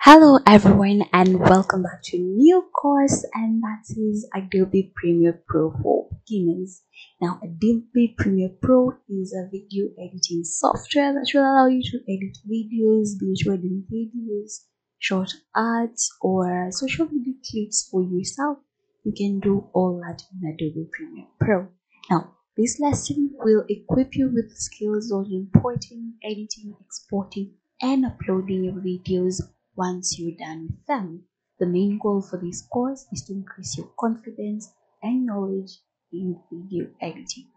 Hello everyone and welcome back to a new course, and that is Adobe Premiere Pro for beginners. Now Adobe Premiere Pro is a video editing software that will allow you to edit videos, be it wedding videos, short ads or social media clips for yourself. You can do all that in Adobe Premiere Pro. Now this lesson will equip you with skills on importing, editing, exporting and uploading your videos once you're done with them. The main goal for this course is to increase your confidence and knowledge in video editing.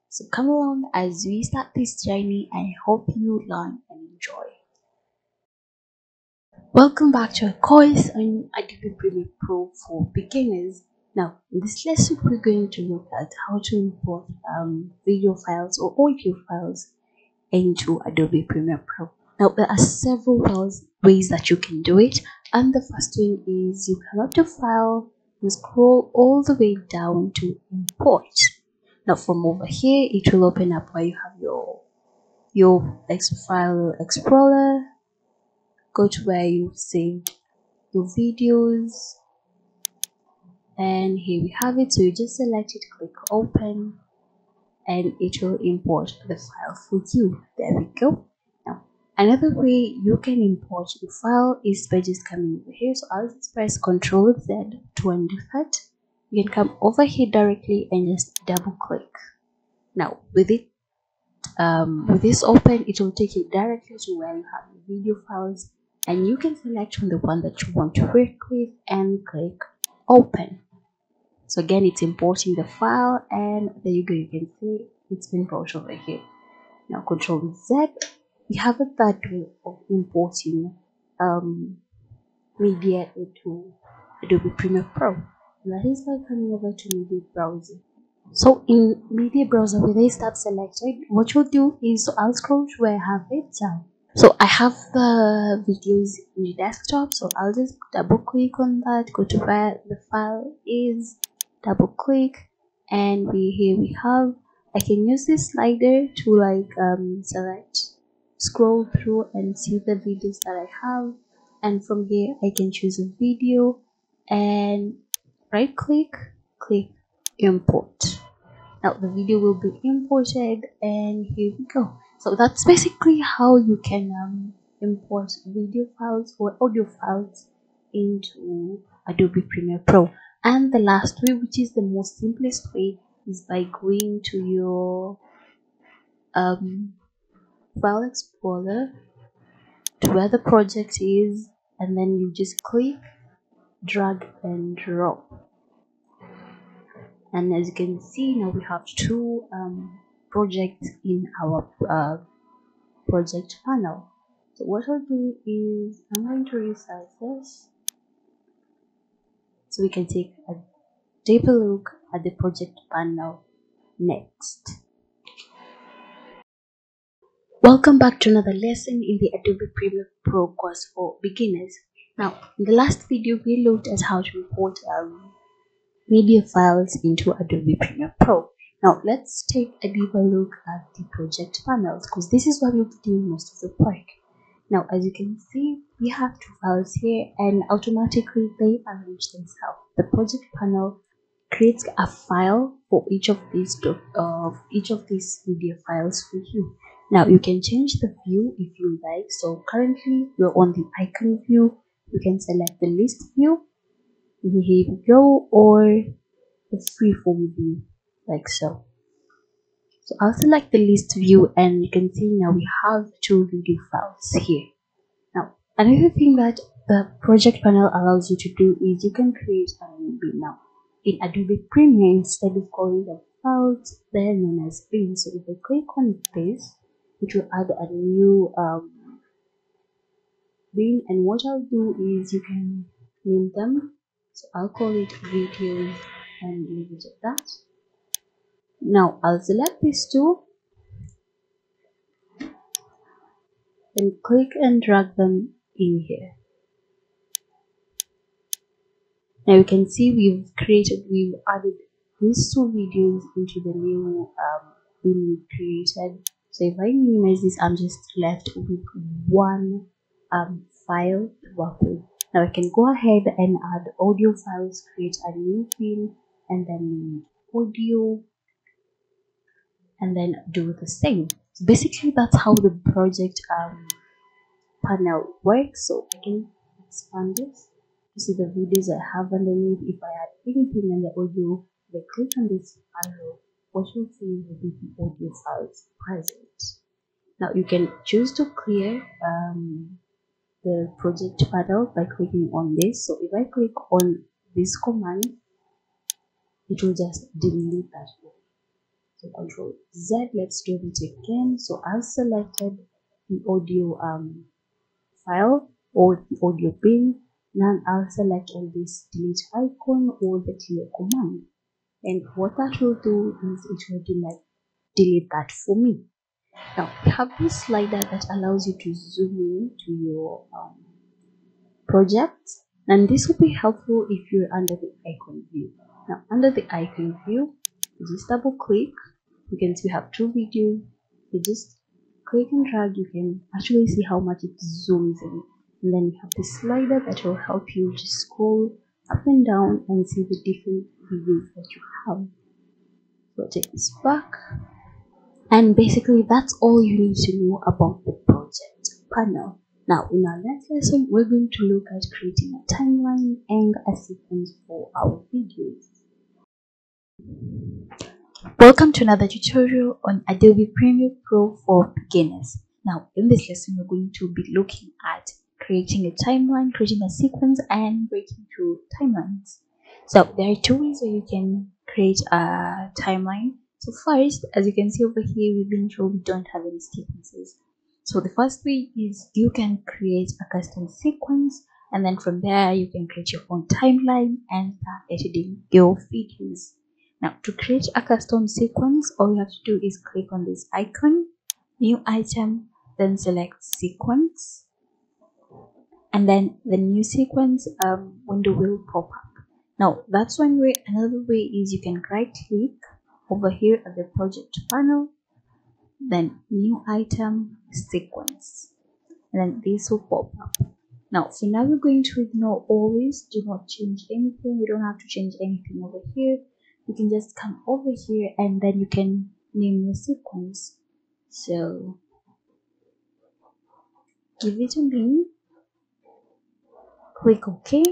So come along as we start this journey. I hope you learn and enjoy. Welcome back to a course on Adobe Premiere Pro for beginners. Now, in this lesson, we're going to look at how to import video files or audio files into Adobe Premiere Pro. Now, there are several ways that you can do it, and the first one is you come up to File and scroll all the way down to Import. Now, from over here, it will open up where you have your file explorer. Go to where you've saved your videos, and here we have it. So you just select it, click Open, and it will import the file for you. There we go. Another way you can import the file is by just coming over here. So I'll just press Ctrl Z to undo that. You can come over here directly and just double click. Now with this open, it will take you directly to where you have your video files, and you can select from the one that you want to work with and click Open. So again, it's importing the file, and there you go. You can see it's been brought over here. Now Ctrl Z. We have a third way of importing media into Adobe Premiere Pro. That is by coming over to Media Browser. So in Media Browser, with this tab selected, what you'll do is, so I'll scroll to where I have it down. So I have the videos in the desktop, so I'll just double click on that, go to where the file is, double click, and here we have, I can use this slider to select, scroll through and see the videos that I have, and from here I can choose a video and right click, click import. Now the video will be imported, and here we go. So that's basically how you can import video files or audio files into Adobe Premiere Pro. And the last way, which is the most simplest way, is by going to your file explorer to where the project is, and then you just click, drag and drop. And as you can see, now we have two projects in our project panel. So what I'll do is I'm going to resize this so we can take a deeper look at the project panel next. Welcome back to another lesson in the Adobe Premiere Pro course for beginners. Now, in the last video, we looked at how to import media files into Adobe Premiere Pro. Now, let's take a deeper look at the project panels, because this is where we'll be doing most of the work. Now, as you can see, we have two files here, and automatically they arrange themselves. The project panel creates a file for each of these media files for you. Now you can change the view if you like. So currently we're on the icon view. You can select the list view, here we go, or the freeform view, like so. So I'll select the list view, and you can see now we have two video files here. Now another thing that the project panel allows you to do is you can create a new bin. Now in Adobe Premiere, instead of calling the files, they're known as bins. So if I click on this, it will add a new bin, and what I'll do is you can name them. So I'll call it videos and leave it at that. Now I'll select these two and click and drag them in here. Now you can see we've added these two videos into the new bin we created. So if I minimize this, I'm just left with one file to work with. Now I can go ahead and add audio files, create a new field, and then name it audio, and then do the same. So basically that's how the project panel works. So I can expand this to see the videos I have underneath. If I add anything in the audio, if I click on this arrow, what you'll see will be the audio files present. Now you can choose to clear the project panel by clicking on this. So if I click on this command, it will just delete that one. So Control Z, let's do it again. So I've selected the audio file or the audio bin. Now I'll select on this delete icon or the clear command, and what that will do is it will delete that for me. Now we have this slider that allows you to zoom in to your project, and this will be helpful if you're under the icon view. Now under the icon view, you just double click. You can see we have two videos. You just click and drag, you can actually see how much it zooms in, and then you have the slider that will help you just scroll up and down and see the different videos that you have. So take this back, and basically that's all you need to know about the project panel. Now in our next lesson, we're going to look at creating a timeline and a sequence for our videos. Welcome to another tutorial on Adobe Premiere Pro for beginners. Now in this lesson, we're going to be looking at creating a timeline, creating a sequence, and breaking through timelines. So there are two ways where you can create a timeline. So first, as you can see over here, we've been told we don't have any sequences. So the first way is you can create a custom sequence, and then from there you can create your own timeline and start editing your videos. Now to create a custom sequence, all you have to do is click on this icon, new item, then select sequence, and then the new sequence window will pop up. Now that's one way. Another way is you can right click over here at the project panel, then new item, sequence, and then this will pop up. Now for now we're going to ignore all this. Do not change anything. You don't have to change anything over here. You can just come over here and then you can name your sequence. So give it a name, click OK,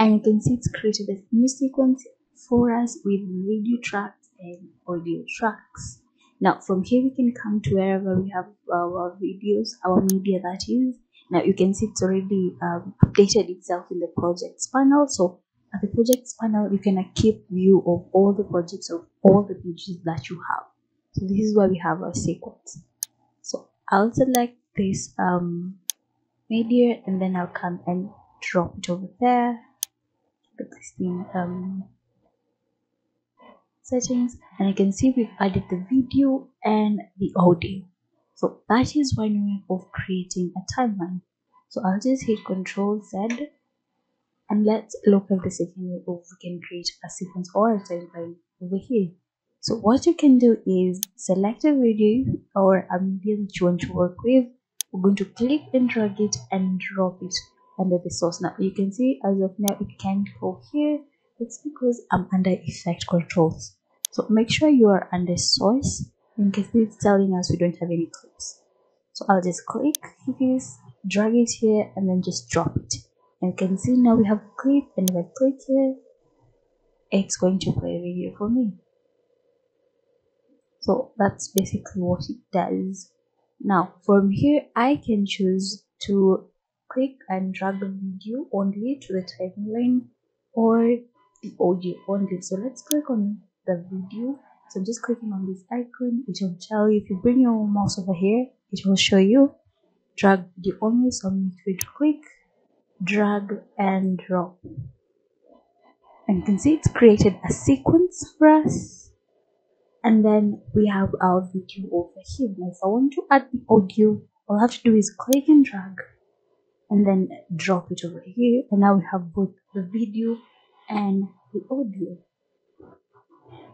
and you can see it's created a new sequence for us with video tracks and audio tracks. Now from here we can come to wherever we have our videos, our media that is. Now you can see it's already updated itself in the projects panel. So at the projects panel, you can keep view of all the projects of all the videos that you have. So this is where we have our sequence. So I'll select this media, and then I'll come and drop it over there. Existing settings, and I can see we've added the video and the audio. So that is one way of creating a timeline. So I'll just hit Ctrl Z, and let's look at the second way of we can create a sequence or a timeline over here. So what you can do is select a video or a media that you want to work with. We're going to click and drag it and drop it under the source. Now you can see as of now it can't go here. That's because I'm under effect controls. So make sure you are under source, in case it's telling us we don't have any clips. So I'll just click this, drag it here, and then just drop it. And you can see now we have a clip, and if I click here, it's going to play a video for me. So that's basically what it does. Now from here I can choose to click and drag the video only to the timeline or the audio only. So let's click on the video. So I'm just clicking on this icon. It will tell you, if you bring your mouse over here, it will show you drag video only. So I'm going to click, drag, and drop, and you can see it's created a sequence for us. And then we have our video over here. Now if I want to add the audio, all I have to do is click and drag and then drop it over here, and now we have both the video and the audio.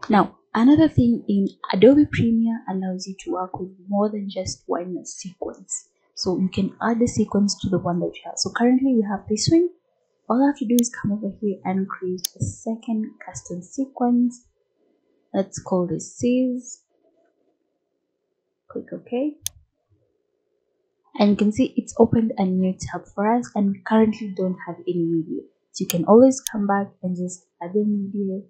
Now another thing in Adobe Premiere allows you to work with more than just one sequence. so you can add the sequence to the one that you have. So currently we have this one. All I have to do is come over here and create a second custom sequence. Let's call this save. Click OK. And you can see it's opened a new tab for us, and we currently don't have any media. So you can always come back and just add the media.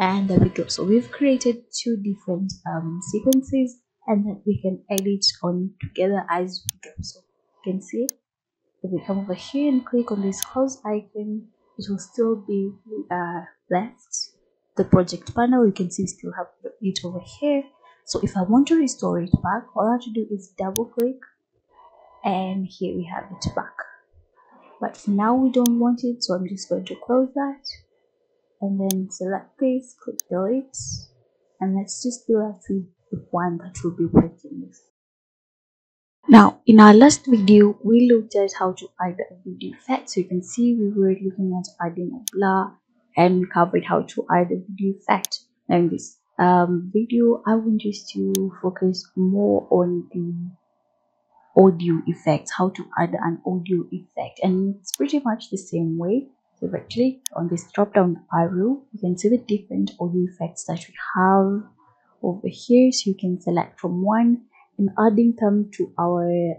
And there we go. So we've created two different sequences, and then we can edit on together as we go. So you can see if we come over here and click on this close icon, it will still be left. The project panel, you can see we still have it over here. So if I want to restore it back, all I have to do is double click, and here we have it back. But for now we don't want it, so I'm just going to close that and then select this, click delete, and let's just do the one that will be working with. Now, in our last video, we looked at how to add a video effect. So you can see we were looking at adding a blur, and we covered how to add a video effect. Now in this video, I want us to focus more on the audio effect, how to add an audio effect, and it's pretty much the same way. So if I click on this drop down arrow, you can see the different audio effects that we have over here. So you can select from one, and adding them to our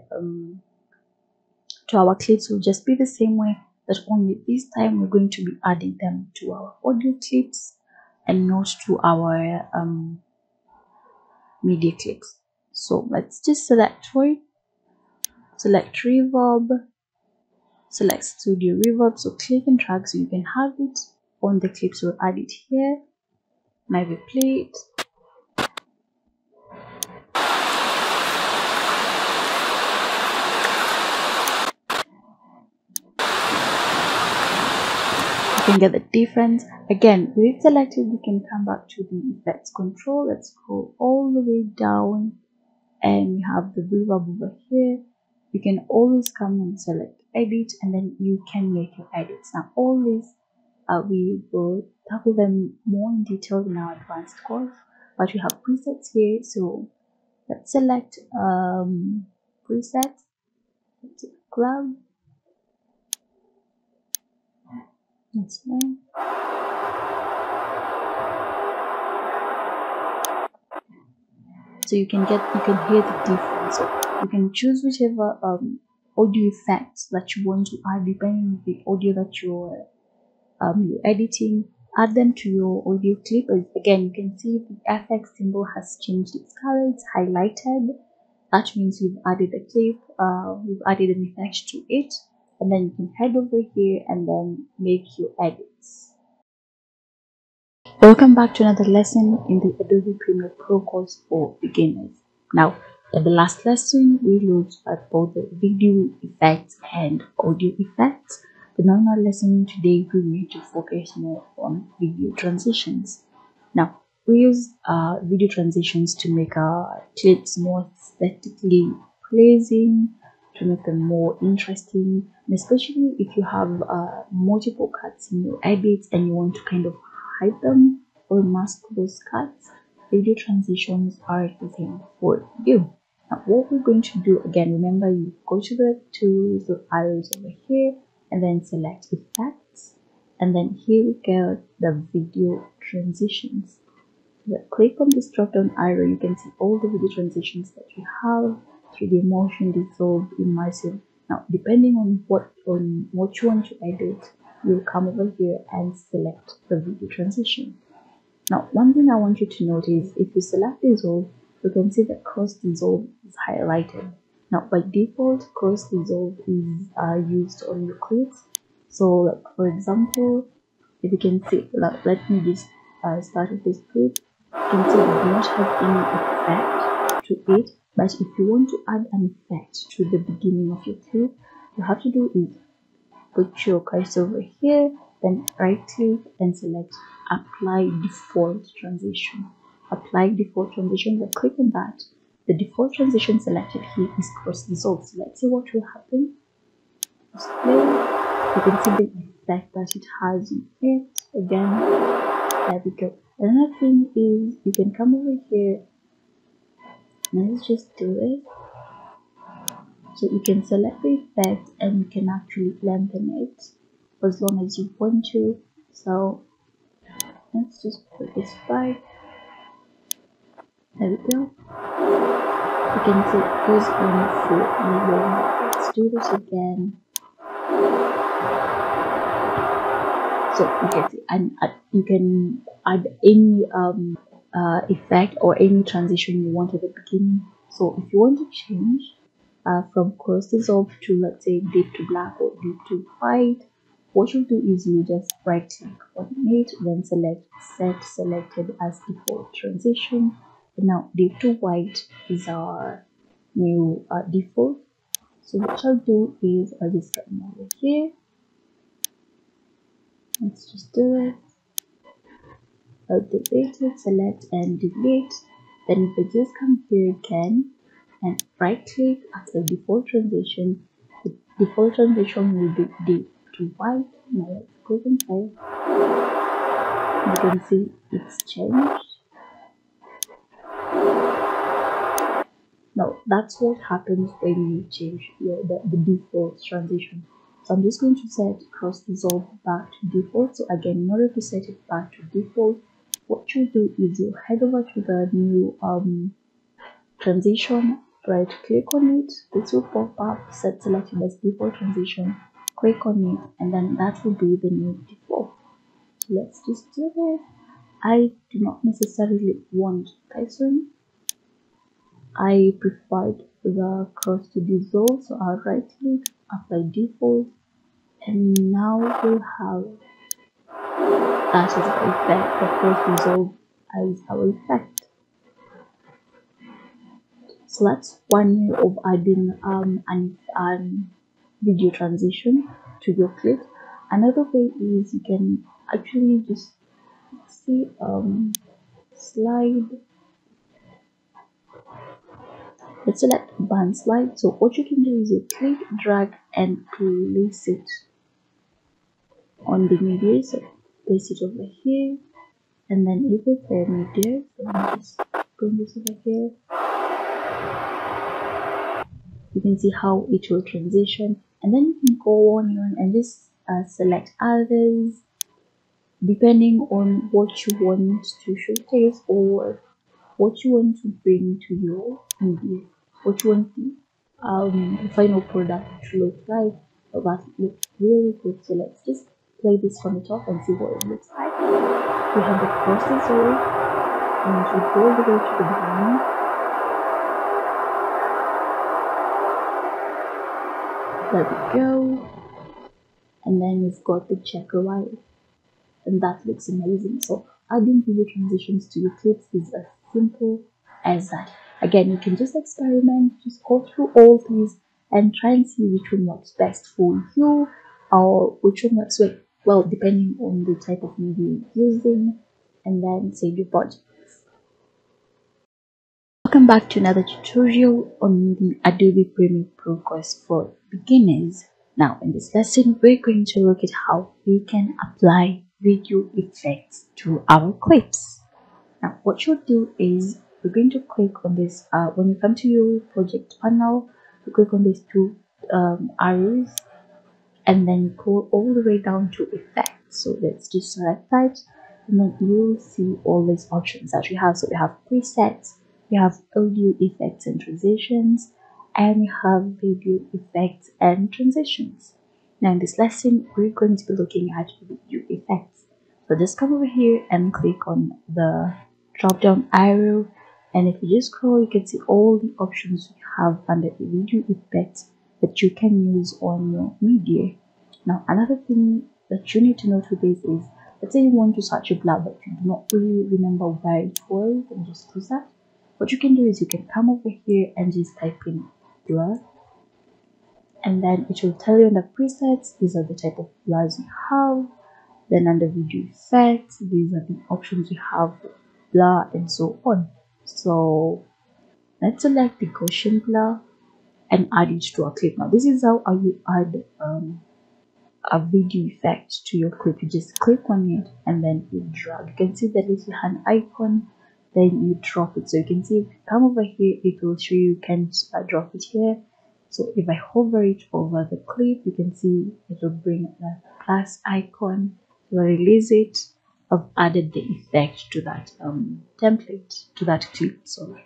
clips will just be the same way, but only this time we're going to be adding them to our audio clips and not to our media clips. So let's just select one, select reverb, select studio reverb. So click and drag so you can have it on the clips. We'll add it here. Now we play it. You can get the difference. Again, with it selected, you can come back to the effects control. Let's scroll all the way down, and you have the reverb over here. You can always come and select edit, and then you can make your edits. Now all these we will tackle them more in detail in our advanced course, but we have presets here. So let's select preset, cloud. That's fine. So you can hear the difference. So you can choose whichever audio effects that you want to add depending on the audio that you're editing. Add them to your audio clip. Again, you can see the FX symbol has changed its color. It's highlighted. That means we've added a clip. We've added an effect to it, and then you can head over here and then make your edits. Welcome back to another lesson in the Adobe Premiere Pro course for beginners. Now, in the last lesson, we looked at both the video effects and audio effects. But now in our lesson today, we're going to focus more on video transitions. Now, we use video transitions to make our clips more aesthetically pleasing, to make them more interesting, and especially if you have multiple cuts in your edits and you want to kind of hide them or mask those cuts, video transitions are the thing for you. Now what we're going to do, again, remember, you go to the tools, the arrows over here, and then select effects, and then here we go, the video transitions. Click on this drop down arrow, you can see all the video transitions that you have: 3D motion, dissolve, immersive. Now depending on what you want to edit, you'll come over here and select the video transition. Now one thing I want you to note is if you select dissolve, you can see that cross dissolve is highlighted. Now by default, cross dissolve is used on your clips. So like for example, if you can see, let me just start with this clip. You can see we do not have any effect to it, but if you want to add an effect to the beginning of your clip, you have to do is put your cursor over here, then right click and select apply default transition. Apply default transition, then click on that. The default transition selected here is cross dissolve. So let's see what will happen. Just play. You can see the effect that it has in it. Again, there we go. Another thing is you can come over here. Let's just do it. So you can select the effect and you can actually lengthen it as long as you want to. So let's just put this back. There we go. You can see it goes on for long. Let's do this again. So you can see, and you can add any effect or any transition you want at the beginning. So if you want to change from cross dissolve to, let's say, deep to black or deep to white, what you do is you just right click on it, then select set selected as default transition. And now deep to white is our new default. So what I'll do is I'll just come over here. Let's just do it. I'll delete it, select and delete. Then if I just come here again and right click at the default transition, the default transition will be deep to white. Now let's go inside. You can see it's changed. Now that's what happens when you change the default transition. So I'm just going to set cross dissolve back to default. So again, in order to set it back to default, what you do is you head over to the new transition, right click on it, this will pop up, set selected as default transition, click on it, and then that will be the new default. So let's just do it. I do not necessarily want this one. I preferred the cross to dissolve, so I'll right click, apply default, and now we'll have that as the effect, the cross dissolve as our effect. So that's one way of adding an video transition to your clip. Another way is you can actually just see slide. Let's select band slide. So what you can do is you click, drag, and place it on the media. So place it over here, and then you prepare media. So let me just bring this over here. You can see how it will transition, and then you can go on here and just select others depending on what you want to showcase or what you want to bring to your media, what you want the final product to look like. So that looks really good. So let's just play this from the top and see what it looks like. We have the processor, and we go all the way to the beginning. There we go. And then we've got the checker wire, and that looks amazing. So adding video transitions to your clips is as simple as that. Again, you can just experiment, just go through all these and try and see which one works best for you, or which one works well depending on the type of media you're using, and then save your project. Welcome back to another tutorial on the Adobe Premiere Pro course for beginners. Now in this lesson, we're going to look at how we can apply video effects to our clips. Now what you'll do is we're going to click on this, when you come to your project panel, you click on these two arrows, and then go all the way down to effects. So let's just select that, and then you'll see all these options that we have. So we have presets, we have audio effects and transitions, and we have video effects and transitions. Now in this lesson, we're going to be looking at video effects. So just come over here and click on the drop down arrow, and if you just scroll, you can see all the options we have under the video effects that you can use on your media. Now another thing that you need to note with this is, let's say you want to search a blur but you do not really remember where it was, then just close that. What you can do is you can come over here and just type in blur, and then it will tell you in the presets, these are the type of blurs you have. Then under video effects, these are the options you have for blur and so on. So let's select the Gaussian blur and add it to our clip. Now this is how you add a video effect to your clip. You just click on it and then you drag. You can see the little hand icon, then you drop it. So you can see if you come over here, it will show you can drop it here. So if I hover it over the clip, you can see it will bring the plus icon. To release it, I've added the effect to that template, to that clip. Sorry.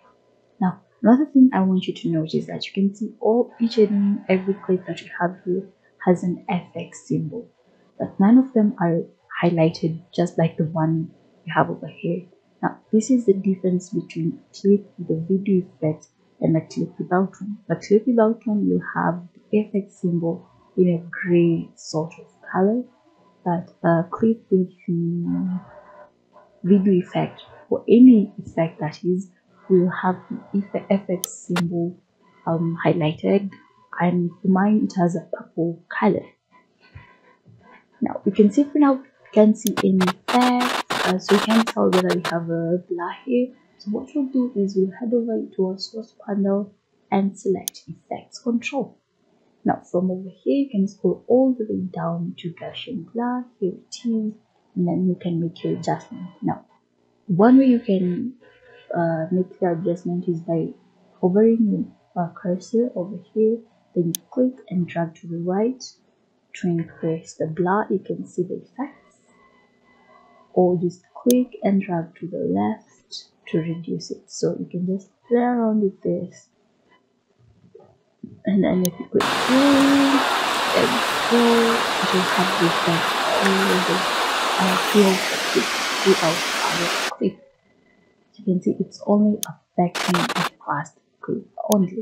Now, another thing I want you to notice that you can see each and every clip that you have here has an FX symbol, but none of them are highlighted just like the one you have over here. Now, this is the difference between a clip with a video effect and a clip without one. A clip without one will have the FX symbol in a gray sort of color, but a clip with the video effect, or any effect that is, will have the FX symbol highlighted, and for mine it has a purple color. Now you can see for now, you can't see any effects, so you can tell whether we have a blur here. So what we'll do is we'll head over to our source panel and select effects control. Now from over here you can scroll all the way down to Gaussian blur. Here it is, and then you can make your adjustment. Now one way you can make the adjustment is by hovering your cursor over here, then you click and drag to the right to increase the blur. You can see the effects, or just click and drag to the left to reduce it. So you can just play around with this, and then if you click here and go, it will have the effect throughout our clip. You can see it's only affecting the first clip only.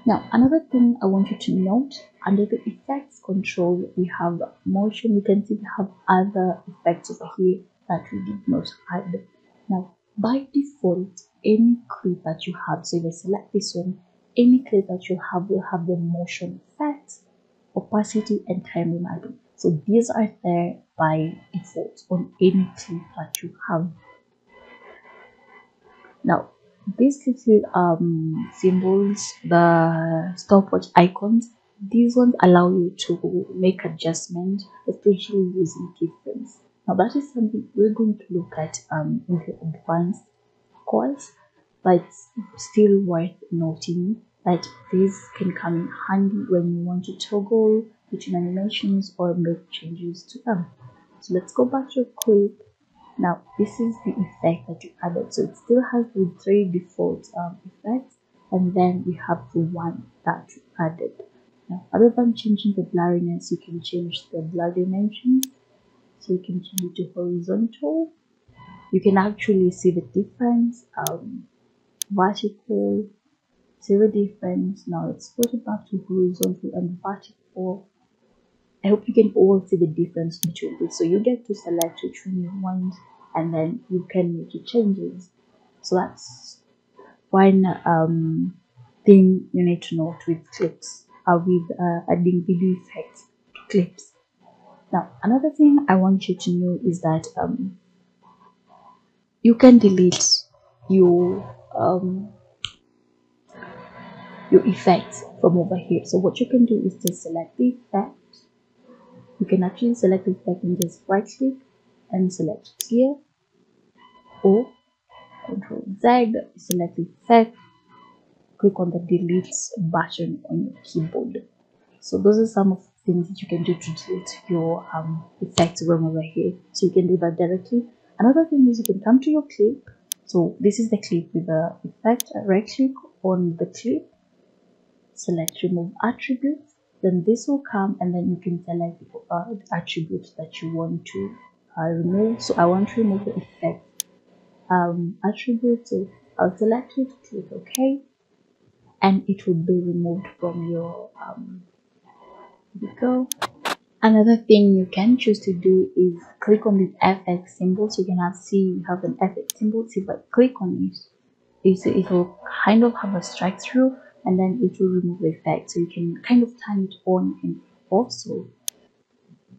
Now another thing I want you to note, under the effects control we have motion. You can see we have other effects over here that we did not add. Now by default, any clip that you have, so if I select this one, any clip that you have will have the motion effects, opacity and time remapping. So these are there by default on any clip that you have. Now these little symbols, the stopwatch icons, these ones allow you to make adjustments, especially using keyframes. Now that is something we're going to look at in the advanced course, but still worth noting that this can come in handy when you want to toggle between animations or make changes to them. So let's go back to a clip. Now this is the effect that you added, so it still has the 3 default effects, and then we have the one that you added. Now other than changing the blurriness, you can change the blur dimensions. So you can change it to horizontal. You can actually see the difference. Vertical, see the difference. Now let's put it back to horizontal and vertical. I hope you can all see the difference between this. So you get to select which one you want, and then you can make your changes. So that's one thing you need to note with clips, with adding video effects to clips. Now another thing I want you to know is that you can delete your effects from over here. So what you can do is to select the effect. You can actually select the effect and just right click and select here, or Ctrl Z, select the effect, click on the delete button on your keyboard. So those are some of the things that you can do to delete your effects from over here. So you can do that directly. Another thing is you can come to your clip. So this is the clip with the effect. Right click on the clip, select remove attributes, then this will come, and then you can select the attributes that you want to remove. So I want to remove the effect attribute, so I'll select it, click OK, and it will be removed from your here we go. Another thing you can choose to do is click on the FX symbol. So you can see you have an FX symbol. So if I click on it will kind of have a strike through, and then it will remove the effect. So you can kind of turn it on and off. So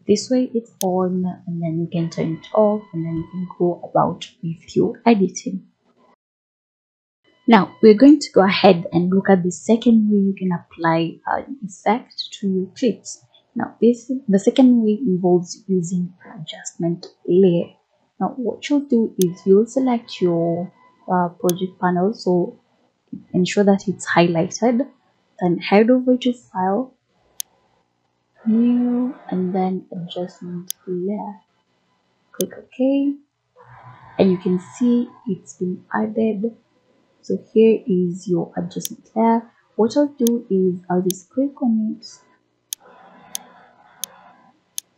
this way it's on, and then you can turn it off, and then you can go about with your editing. Now we're going to go ahead and look at the second way you can apply an effect to your clips. Now the second way involves using an adjustment layer. Now what you'll do is you'll select your project panel. So ensure that it's highlighted. Then head over to File, New, and then Adjustment Layer. Click OK, and you can see it's been added. So here is your adjustment layer. What I'll do is I'll just click on it,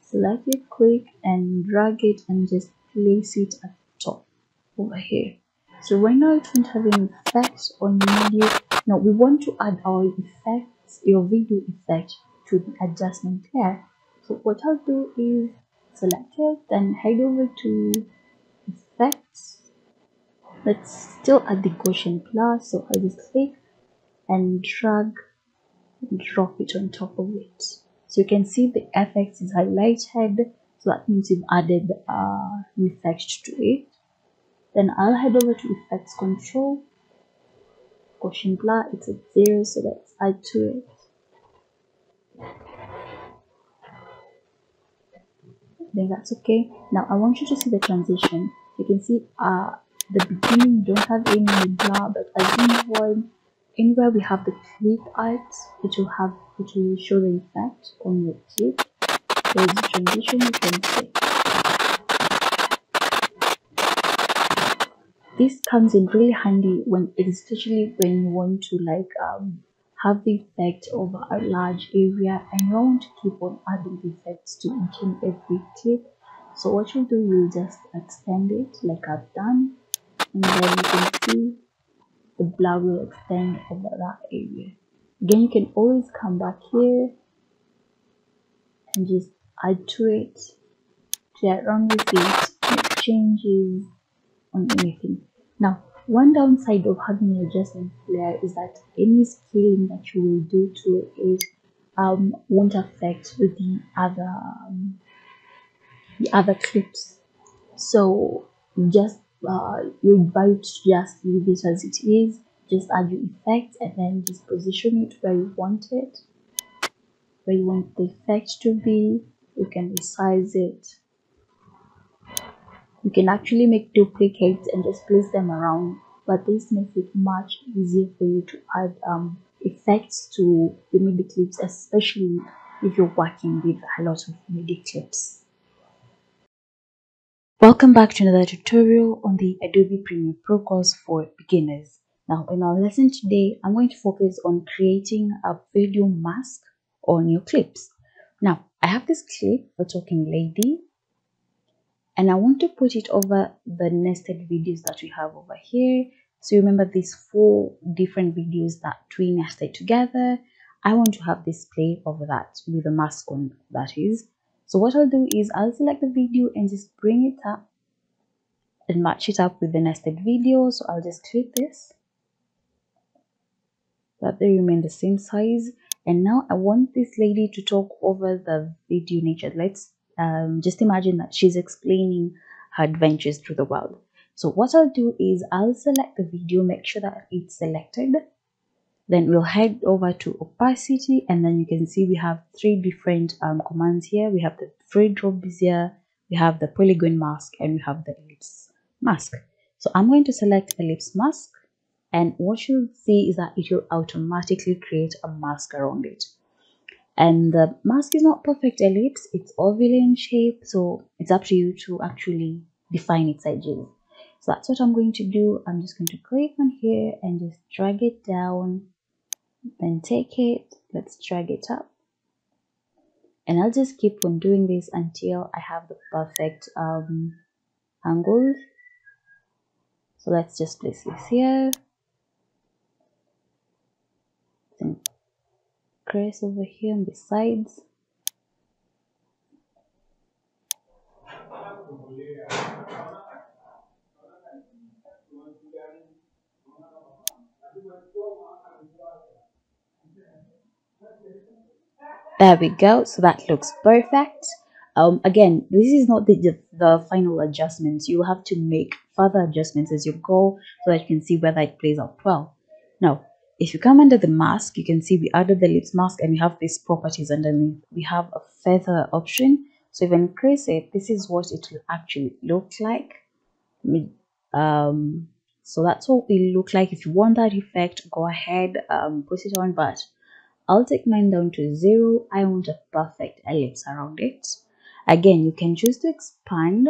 select it, click and drag it and just place it at the top over here. So right now it won't have any effects on your video. Now we want to add our effects, your video effect, to the adjustment layer. So what I'll do is select it, then head over to effects. Let's still add the Gaussian plus, so I'll just click and drag and drop it on top of it. So you can see the effects is highlighted, so that means you've added an effect to it. Then I'll head over to effects control, Gaussian blur, it's at 0, so let's add to it. Then that's okay. Now I want you to see the transition. You can see the beginning you don't have any blur, but as you move on, anywhere we have the clip art, it will show the effect on your clip. There's a transition you can see. This comes in really handy when, especially when you want to have the effect over a large area and you want to keep on adding the effects to each and every clip. So what you do, you just extend it like I've done, and then you can see the blur will extend over that area. Again, you can always come back here and just add to it, play around with it, make changes on anything. Now, one downside of having an adjustment layer is that any scaling that you will do to it won't affect the other clips. So just you advise just leave it as it is. Just add your effect and then just position it where you want it, where you want the effect to be. You can resize it. You can actually make duplicates and just place them around, but this makes it much easier for you to add effects to your MIDI clips, especially if you're working with a lot of MIDI clips. Welcome back to another tutorial on the Adobe Premiere Pro course for beginners. Now in our lesson today, I'm going to focus on creating a video mask on your clips. Now I have this clip, a talking lady, and I want to put it over the nested videos that we have over here. So you remember these 4 different videos that we nested together. I want to have this play over that with a mask on, that is. So what I'll do is I'll select the video and just bring it up and match it up with the nested video. So I'll just click this, that they remain the same size. And now I want this lady to talk over the video nature. Let's just imagine that she's explaining her adventures through the world. So what I'll do is I'll select the video, make sure that it's selected. Then we'll head over to opacity, and then you can see we have 3 different commands here. We have the free drop bezier, we have the polygon mask, and we have the ellipse mask. So I'm going to select ellipse mask, and what you'll see is that it will automatically create a mask around it. And the mask is not perfect ellipse, it's oval in shape, so it's up to you to actually define its edges. So that's what I'm going to do. I'm just going to click on here and just drag it down, then take it, let's drag it up, and I'll just keep on doing this until I have the perfect angles. So let's just place this here, then crease over here on the sides. There we go. So that looks perfect. Again, this is not the final adjustments. You have to make further adjustments as you go so that you can see whether it plays out well. Now, if you come under the mask, you can see we added the lips mask and we have these properties underneath. We have a feather option. So if I increase it, this is what it will actually look like. So So that's what it look like. If you want that effect, go ahead, put it on, but I'll take mine down to 0. I want a perfect ellipse around it. Again, you can choose to expand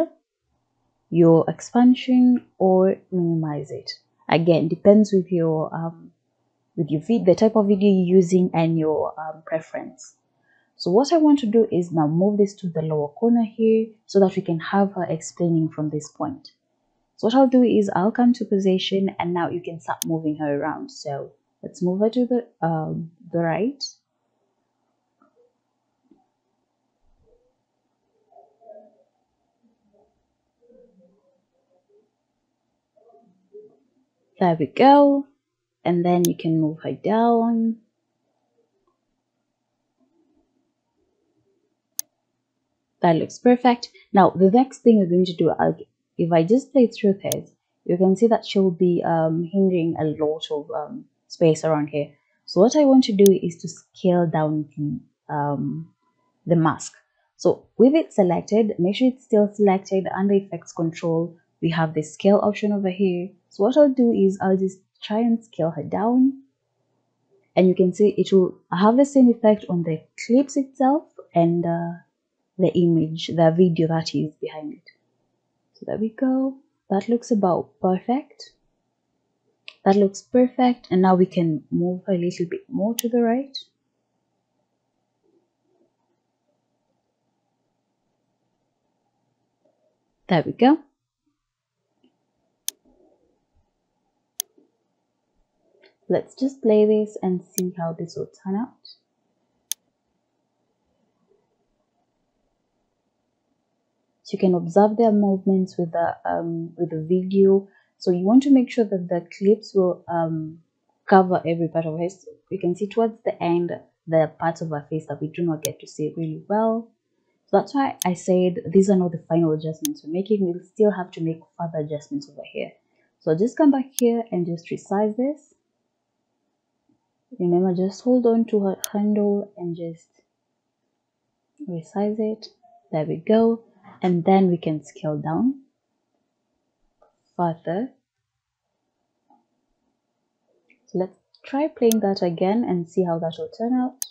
your expansion or minimize it. Again, depends with your feed, the type of video you're using, and your preference. So what I want to do is now move this to the lower corner here so that we can have her explaining from this point. So what I'll do is I'll come to position, and now you can start moving her around. So let's move her to the right. There we go. And then you can move her down. That looks perfect. Now the next thing we're going to do, if I just play through this, you can see that she'll be hindering a lot of space around here. So what I want to do is to scale down the mask. So with it selected, make sure it's still selected. Under effects control, we have the scale option over here. So what I'll do is I'll just try and scale her down, and you can see it will have the same effect on the clips itself and the image, the video that is behind it. So there we go. That looks about perfect. That looks perfect. And now we can move a little bit more to the right. There we go. Let's just play this and see how this will turn out. So you can observe their movements with the video. So you want to make sure that the clips will cover every part of it. So you can see towards the end the parts of our face that we do not get to see really well. So that's why I said these are not the final adjustments we're making. We'll still have to make further adjustments over here. So I'll just come back here and just resize this. Remember, just hold on to her handle and just resize it. There we go. And then we can scale down further. So let's try playing that again and see how that will turn out.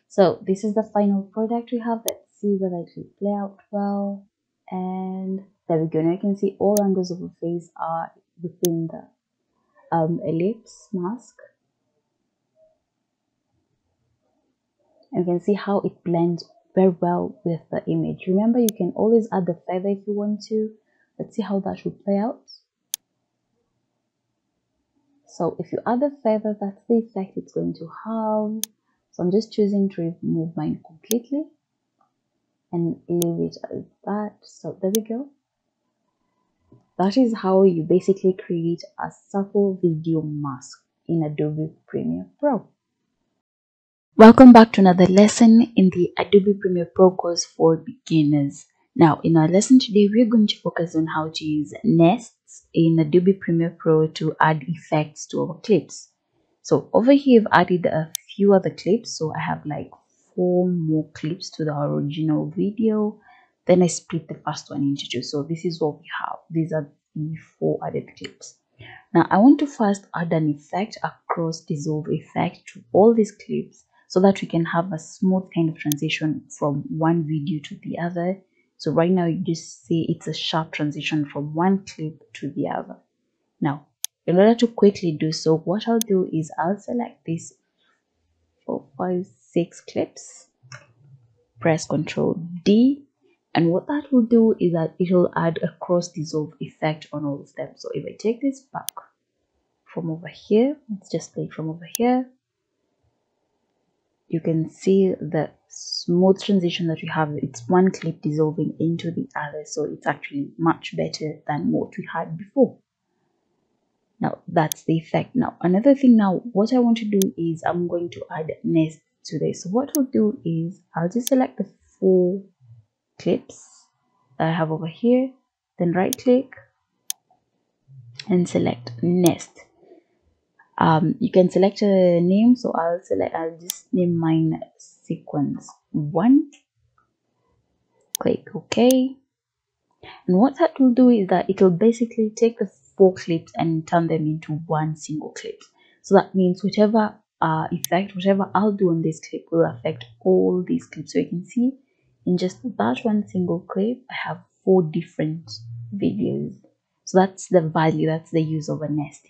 So this is the final product we have. Let's see whether it will play out well. And there we go. Now you can see all angles of the face are within the ellipse mask. And you can see how it blends very well with the image. Remember, you can always add the feather if you want to. Let's see how that will play out. So if you add the feather, that's the effect it's going to have. So I'm just choosing to remove mine completely and leave it as that. So there we go. That is how you basically create a circle video mask in Adobe Premiere Pro. Welcome back to another lesson in the Adobe Premiere Pro course for beginners. Now, in our lesson today, we're going to focus on how to use nests in Adobe Premiere Pro to add effects to our clips. So over here, I've added a few other clips. So I have like 4 more clips to the original video. Then I split the first one into 2. So this is what we have. These are the 4 added clips. Now I want to first add an effect, a cross dissolve effect, to all these clips so that we can have a smooth kind of transition from one video to the other. So right now you just see it's a sharp transition from one clip to the other. Now, in order to quickly do so, what I'll do is I'll select these 4, 5, 6 clips, press Ctrl D, and what that will do is that it will add a cross dissolve effect on all of them. So if I take this back from over here, let's just play it from over here, you can see the smooth transition that we have. It's one clip dissolving into the other, so it's actually much better than what we had before. Now that's the effect. Now another thing, now what I want to do is I'm going to add nest to this. So what we'll do is I'll just select the 4 clips that I have over here, then right click and select nest. You can select a name, so I'll just name mine sequence 1. Click OK. And what that will do is that it will basically take the 4 clips and turn them into one single clip. So that means whatever effect, whatever I'll do on this clip will affect all these clips. So you can see in just that one single clip, I have 4 different videos. So that's the value, that's the use of a nest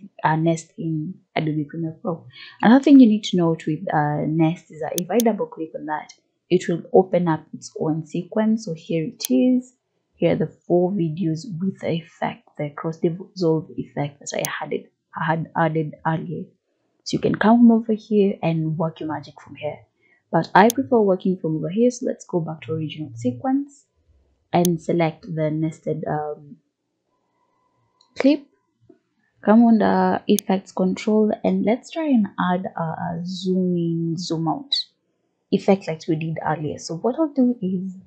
in Adobe Premiere Pro. Another thing you need to note with nest is that if I double click on that, it will open up its own sequence. So here it is. Here are the 4 videos with the effect, the cross dissolve effect that I had added earlier. So you can come over here and work your magic from here. But I prefer working from over here. So let's go back to original sequence and select the nested clip. Come on the effects control and let's try and add a zoom in, zoom out effect like we did earlier. So what I'll do is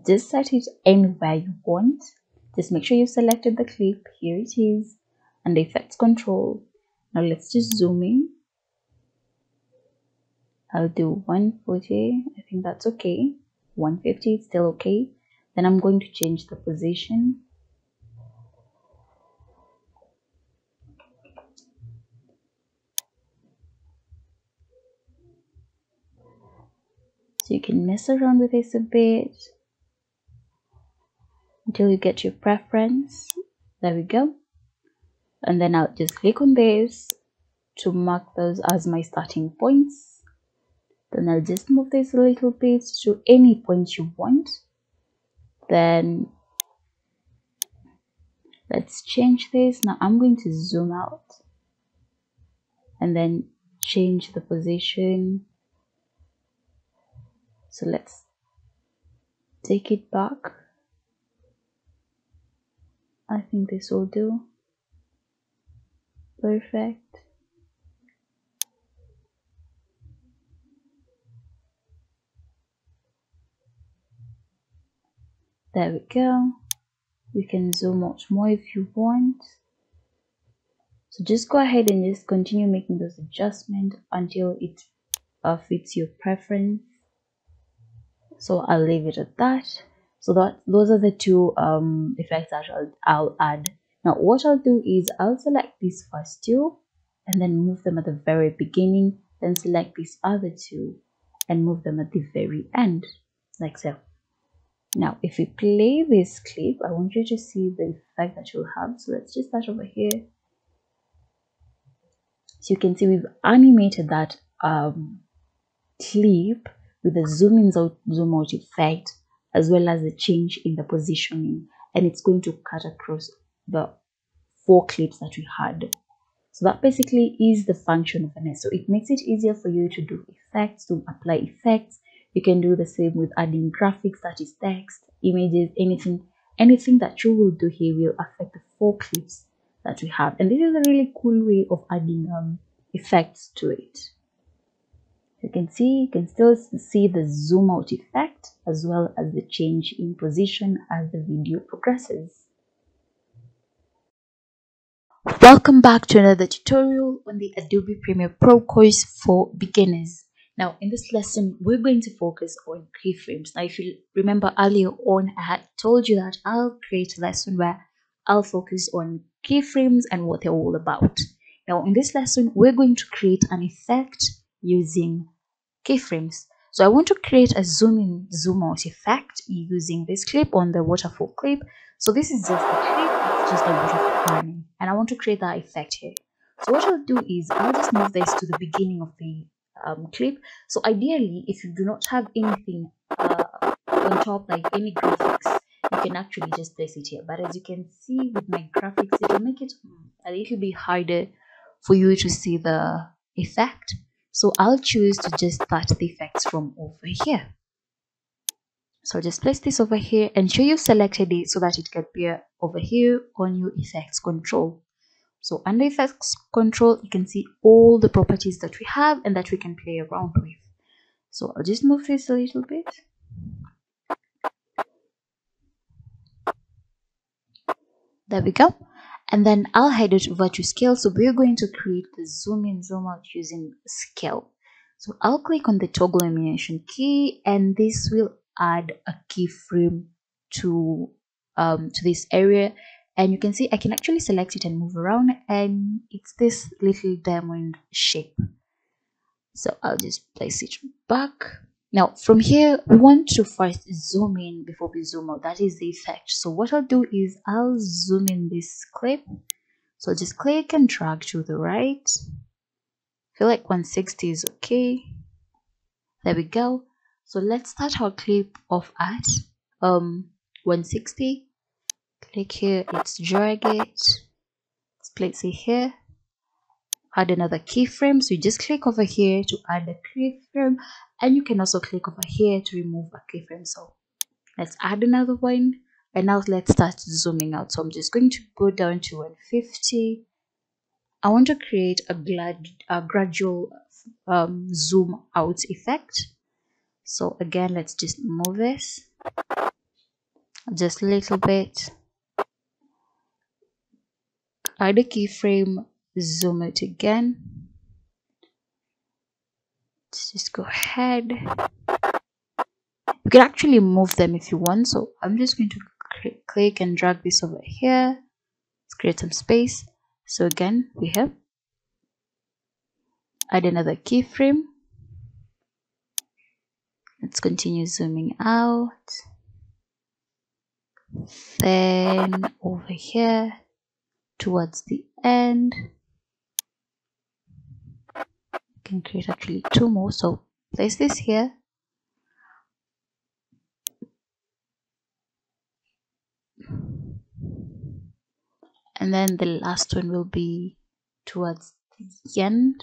just set it anywhere you want. Just make sure you selected the clip. Here it is, and the effects control. Now let's just zoom in. I'll do 140. I think that's okay. 150 is still okay. Then I'm going to change the position. So you can mess around with this a bit until you get your preference. There we go. And then I'll just click on this to mark those as my starting points. Then I'll just move this a little bit to any point you want. Then let's change this. Now I'm going to zoom out and then change the position. So let's take it back. I think this will do. Perfect. There we go. You can zoom out more if you want. So just go ahead and just continue making those adjustments until it fits your preference. So I'll leave it at that. So those are the 2 effects that I'll add. Now what I'll do is I'll select these first 2 and then move them at the very beginning, then select these other 2 and move them at the very end, like so. Now if we play this clip, I want you to see the effect that you'll have. So let's just start over here. So you can see we've animated that clip with the zoom in, zoom out effect, as well as the change in the positioning, and it's going to cut across the 4 clips that we had. So that basically is the function of a nest. So it makes it easier for you to do effects, to apply effects. You can do the same with adding graphics, that is text, images, anything that you will do here will affect the 4 clips that we have. And this is a really cool way of adding effects to it. You can still see the zoom out effect as well as the change in position as the video progresses. Welcome back to another tutorial on the Adobe Premiere Pro course for beginners. Now in this lesson, we're going to focus on keyframes. Now if you remember earlier on, I had told you that I'll create a lesson where I'll focus on keyframes and what they're all about. Now in this lesson, we're going to create an effect using keyframes. So I want to create a zoom in, zoom out effect using this clip on the waterfall clip. So this is just the clip, it's just a waterfall running, and I want to create that effect here. So what I'll do is I'll just move this to the beginning of the clip. So ideally, if you do not have anything on top, like any graphics, you can actually just place it here. But as you can see with my graphics, it will make it a little bit harder for you to see the effect. So I'll choose to just start the effects from over here. So just place this over here and ensure you've selected it so that it can appear over here on your effects control. So under effects control, you can see all the properties that we have and that we can play around with. So I'll just move this a little bit. There we go. And then I'll head it over to scale. So we're going to create the zoom in, zoom out using scale. So I'll click on the toggle illumination key, and this will add a keyframe to this area, and you can see I can actually select it and move around, and it's this little diamond shape. So I'll just place it back. Now from here, we want to first zoom in before we zoom out. That is the effect. So what I'll do is I'll zoom in this clip. So just click and drag to the right. I feel like 160 is okay. There we go. So let's start our clip off at 160. Click here, let's drag it. Let's place it here. Add another keyframe. So you just click over here to add a keyframe, and you can also click over here to remove a keyframe. So let's add another one, and now let's start zooming out. So I'm just going to go down to 150. I want to create a gradual zoom out effect. So again, let's just move this just a little bit, add a keyframe, zoom it again. Let's just go ahead. You can actually move them if you want. So I'm just going to click and drag this over here. Let's create some space. So again, we have add another keyframe. Let's continue zooming out. Then over here towards the end, you can create actually two more. So place this here. And then the last one will be towards the end.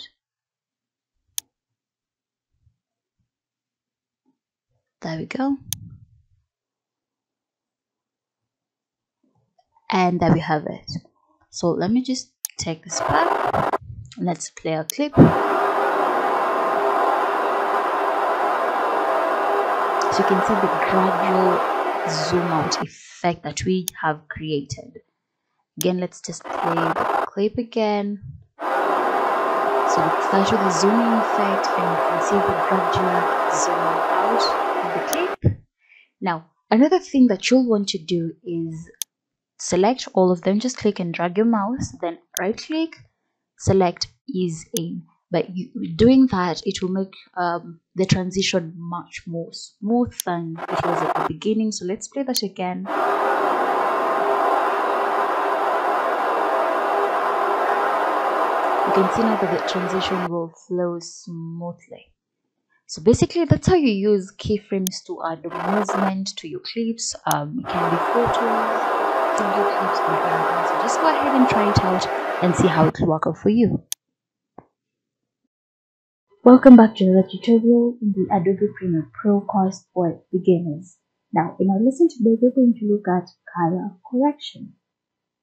There we go. And there we have it. So let me just take this back. Let's play a clip. So you can see the gradual zoom out effect that we have created. Again, let's just play the clip again. So we start with the zooming effect, and you can see the gradual zooming out of the clip. Now, another thing that you'll want to do is select all of them. Just click and drag your mouse, then right click, select ease in. By doing that, it will make the transition much more smooth than it was at the beginning. So let's play that again. You can see now that the transition will flow smoothly. So basically, that's how you use keyframes to add movement to your clips. It can be photos, video clips, or anything. So just go ahead and try it out and see how it will work out for you. Welcome back to another tutorial in the Adobe Premiere Pro course for beginners. Now, in our lesson today, we're going to look at color correction.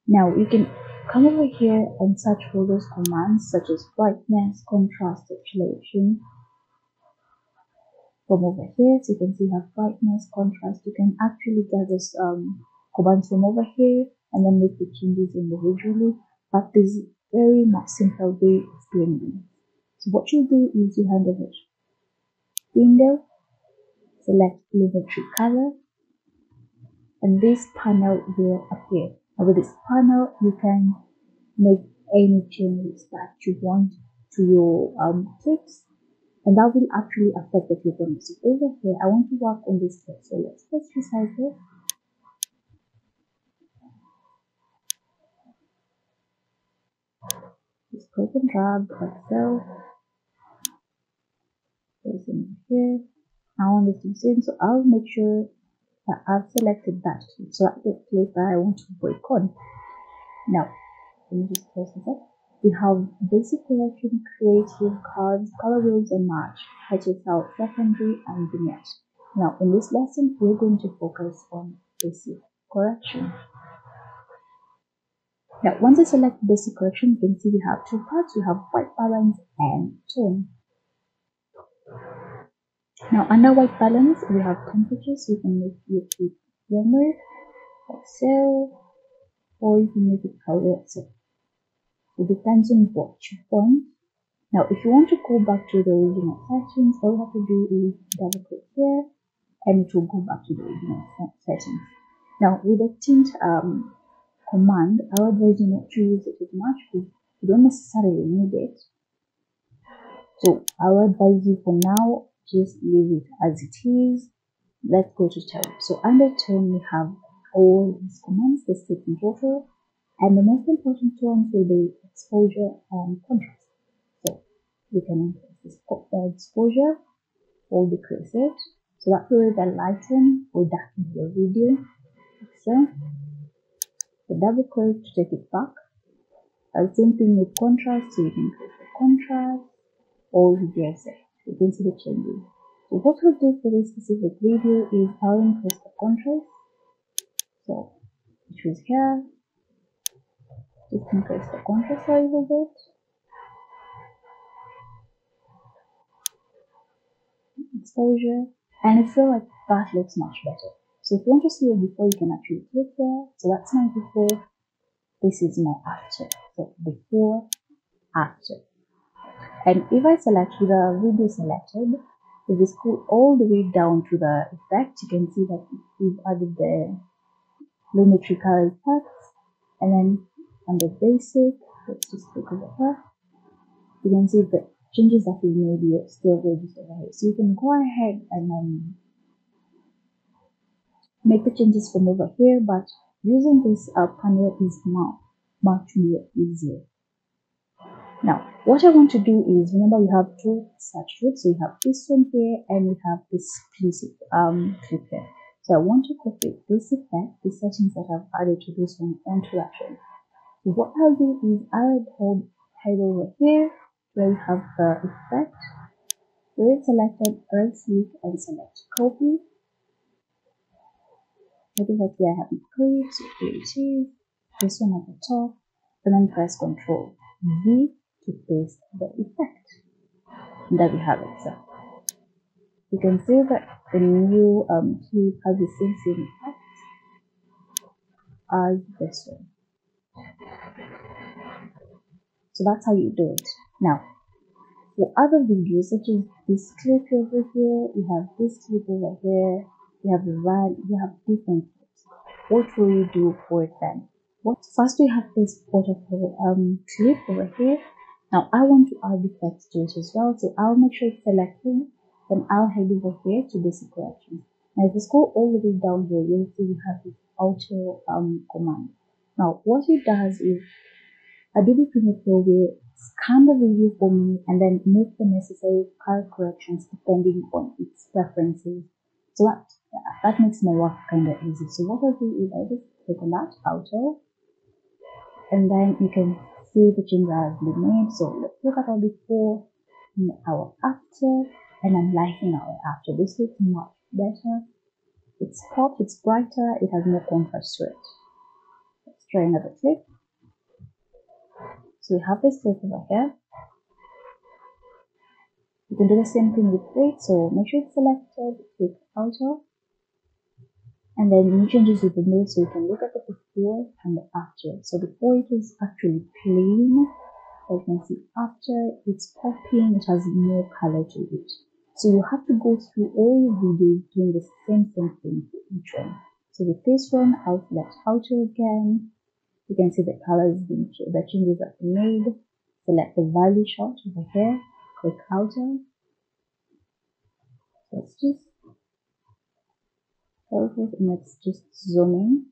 Now, you can come over here and search for those commands such as brightness, contrast, saturation. From over here, so you can see you have brightness, contrast. You can actually get this commands from over here and then make the changes individually. But there's a very much simple way of doing them. So what you do is you hand over window, select geometry color, and this panel will appear. And with this panel, you can make any changes that you want to your clips, and that will actually affect the clip. So over here, I want to work on this clip. So let's just resize it. Just click and drag like so. Place it here. I want this to be seen, so I'll make sure that I've selected that clip. So that's the clip that I want to work on. Now, let me just close this up. We have basic correction, creative, cards, color wheels, and match, HSL, secondary, and vignette. Now, in this lesson, we're going to focus on basic correction. Now, once I select basic correction, you can see we have two parts. We have white balance and tone. Now, under white balance, we have temperature, so you can make it warmer, like so, or you can make it colder, so. It depends on what you want. Now, if you want to go back to the original settings, all you have to do is double click here and it will go back to the original settings. Now with the tint command, I would advise you not to use it as much because you don't necessarily need it. So I will advise you for now, just leave it as it is. Let's go to tone. So under tone, we have all these commands, the setting total, and the most important ones will be exposure and contrast. So you can increase the exposure or decrease it. So that will either lighten or darken your video. So double click to take it back. Same thing with contrast, so you can increase the contrast or reduce it. You can see the changes. So what we'll do for this specific video is I'll increase the contrast. So choose here, just increase the contrast a little bit. Exposure, and I feel like that looks much better. So if you want to see it before, you can actually click there. So that's my before. This is my after. So before, after. And if I select with the video selected, if we scroll all the way down to the effect, you can see that we've added the lumetri color effects. And then under basic, let's just click over here. You can see the changes that we made here still registered over here. So you can go ahead and make the changes from over here, but using this panel is much more easier. Now, what I want to do is, remember we have two such clips. So we have this one here and we have this clip here. So I want to copy this effect, the settings that I've added to this one onto that one. So what I'll do is I'll head over here where we have the effect. Where it's selected, right click and select copy. Head over where I have my clip, so here it is, this one at the top, and then press Ctrl V to paste the effect. And there we have it. So you can see that the new clip has the same effect as this one. So that's how you do it. Now, for other videos, such as this clip over here, you have this clip over here, you have different clips. What will you do for it then? First we have this waterfall clip over here. Now I want to add effects to it as well, so I'll make sure it's selected. Then I'll head over here to basic corrections. Now if you scroll all the way down here, you'll see we have this auto command. Now what it does is Adobe Premiere Pro will scan the video for me and then make the necessary color corrections depending on its preferences. So that makes my work kind of easy. So what I'll do is I just click on that auto, and then you can see the change that has been made. So let's look at our before and our after, and I'm liking our after. This looks much better. It's pop, it's brighter, it has more contrast to it. Let's try another clip. So we have this clip over here. You can do the same thing with it. So make sure it's selected, click auto, and then new changes will be made. So you can look at the before and the after. So before it is actually plain, as you can see after it's popping, it has more color to it. So you have to go through all your videos doing the same thing for each one. So with this one, I'll select auto again. You can see the colors, the changes that we made. Select the value shot over here, click auto. Let's just focus and let's just zoom in.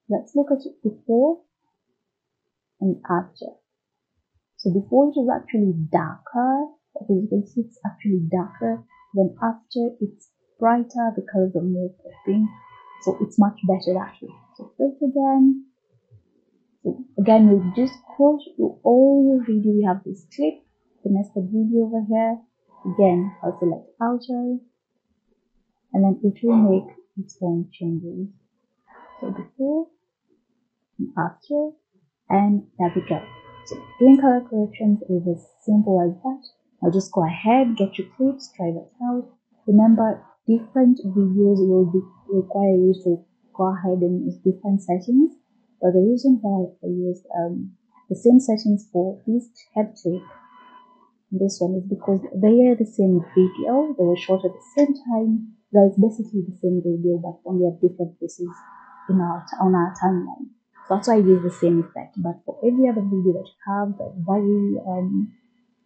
Let's look at it before and after. So before it was actually darker, as you can see it's actually darker. Then after it's brighter, the colors are more popping. So it's much better that way. So click again. So again, you just scroll through all your video. We have this clip, the nested video over here. Again, I'll select auto, and then it will make its own changes. So before and after, and there we go. So doing color corrections is as simple as that. Now just go ahead, get your clips, try that out. Remember, different videos will require you to go ahead and use different settings. But the reason why I use the same settings for this head clip. This one is because they are the same video, they were shot at the same time. That is basically the same video, but only at different places in on our timeline. So that's why I use the same effect. But for every other video that you have,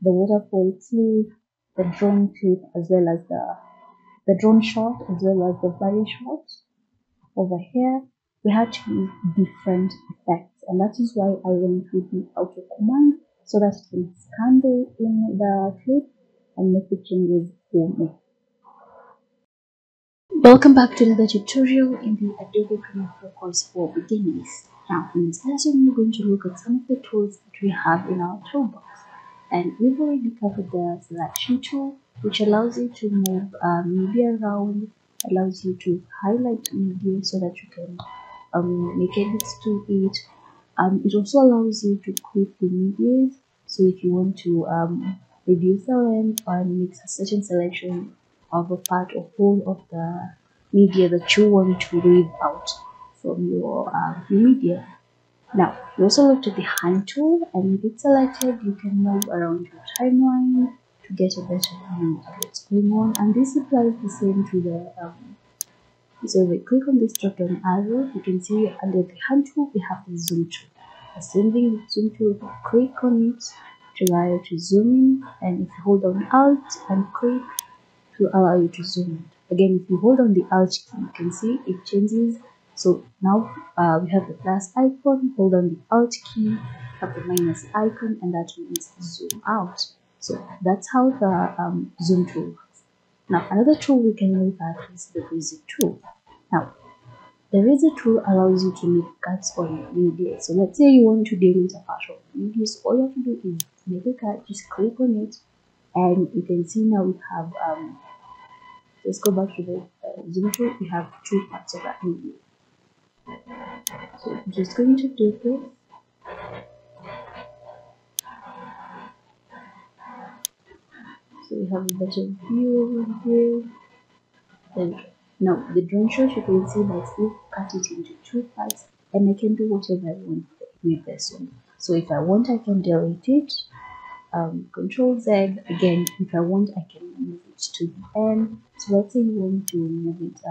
the waterfall clip, the drone clip, as well as the drone shot, as well as the valley shot, over here we had to use different effects, and that is why I went with the auto command so that it can scan in the clip and make the changes for me. Welcome back to another tutorial in the Adobe Premiere Pro course for beginners. Now, in this lesson, we're going to look at some of the tools that we have in our toolbox. And we've already covered the selection tool, which allows you to move media around, allows you to highlight media so that you can make edits to it. It also allows you to clip the media. So if you want to reduce the length or make a certain selection of a part or whole of the media that you want to leave out from your media. Now, we also looked at the hand tool, and with it selected, you can move around your timeline to get a better view of what's going on. And this applies the same to the so if we click on this drop down arrow, you can see under the hand tool we have the zoom tool. The same thing with zoom tool, if you click on it to allow you to zoom in, and if you hold on Alt and click to allow you to zoom in. Again, if you hold on the Alt key, you can see it changes. So now we have the plus icon, hold on the Alt key, have the minus icon, and that means zoom out. So that's how the zoom tool works. Now, another tool we can look at is the razor tool. Now, the razor tool allows you to make cuts on media. So let's say you want to delete a part of the video. So all you have to do is make a cut, just click on it, and you can see now we have let's go back to the zoom tool. We have two parts of that video. So I'm just going to do this. So we have a better view over here. Then now the drone shot, you can see that we cut it into two parts, and I can do whatever I want with this one. So if I want, I can delete it. Control Z. Again, if I want, I can move it to the end. So let's say you want to move it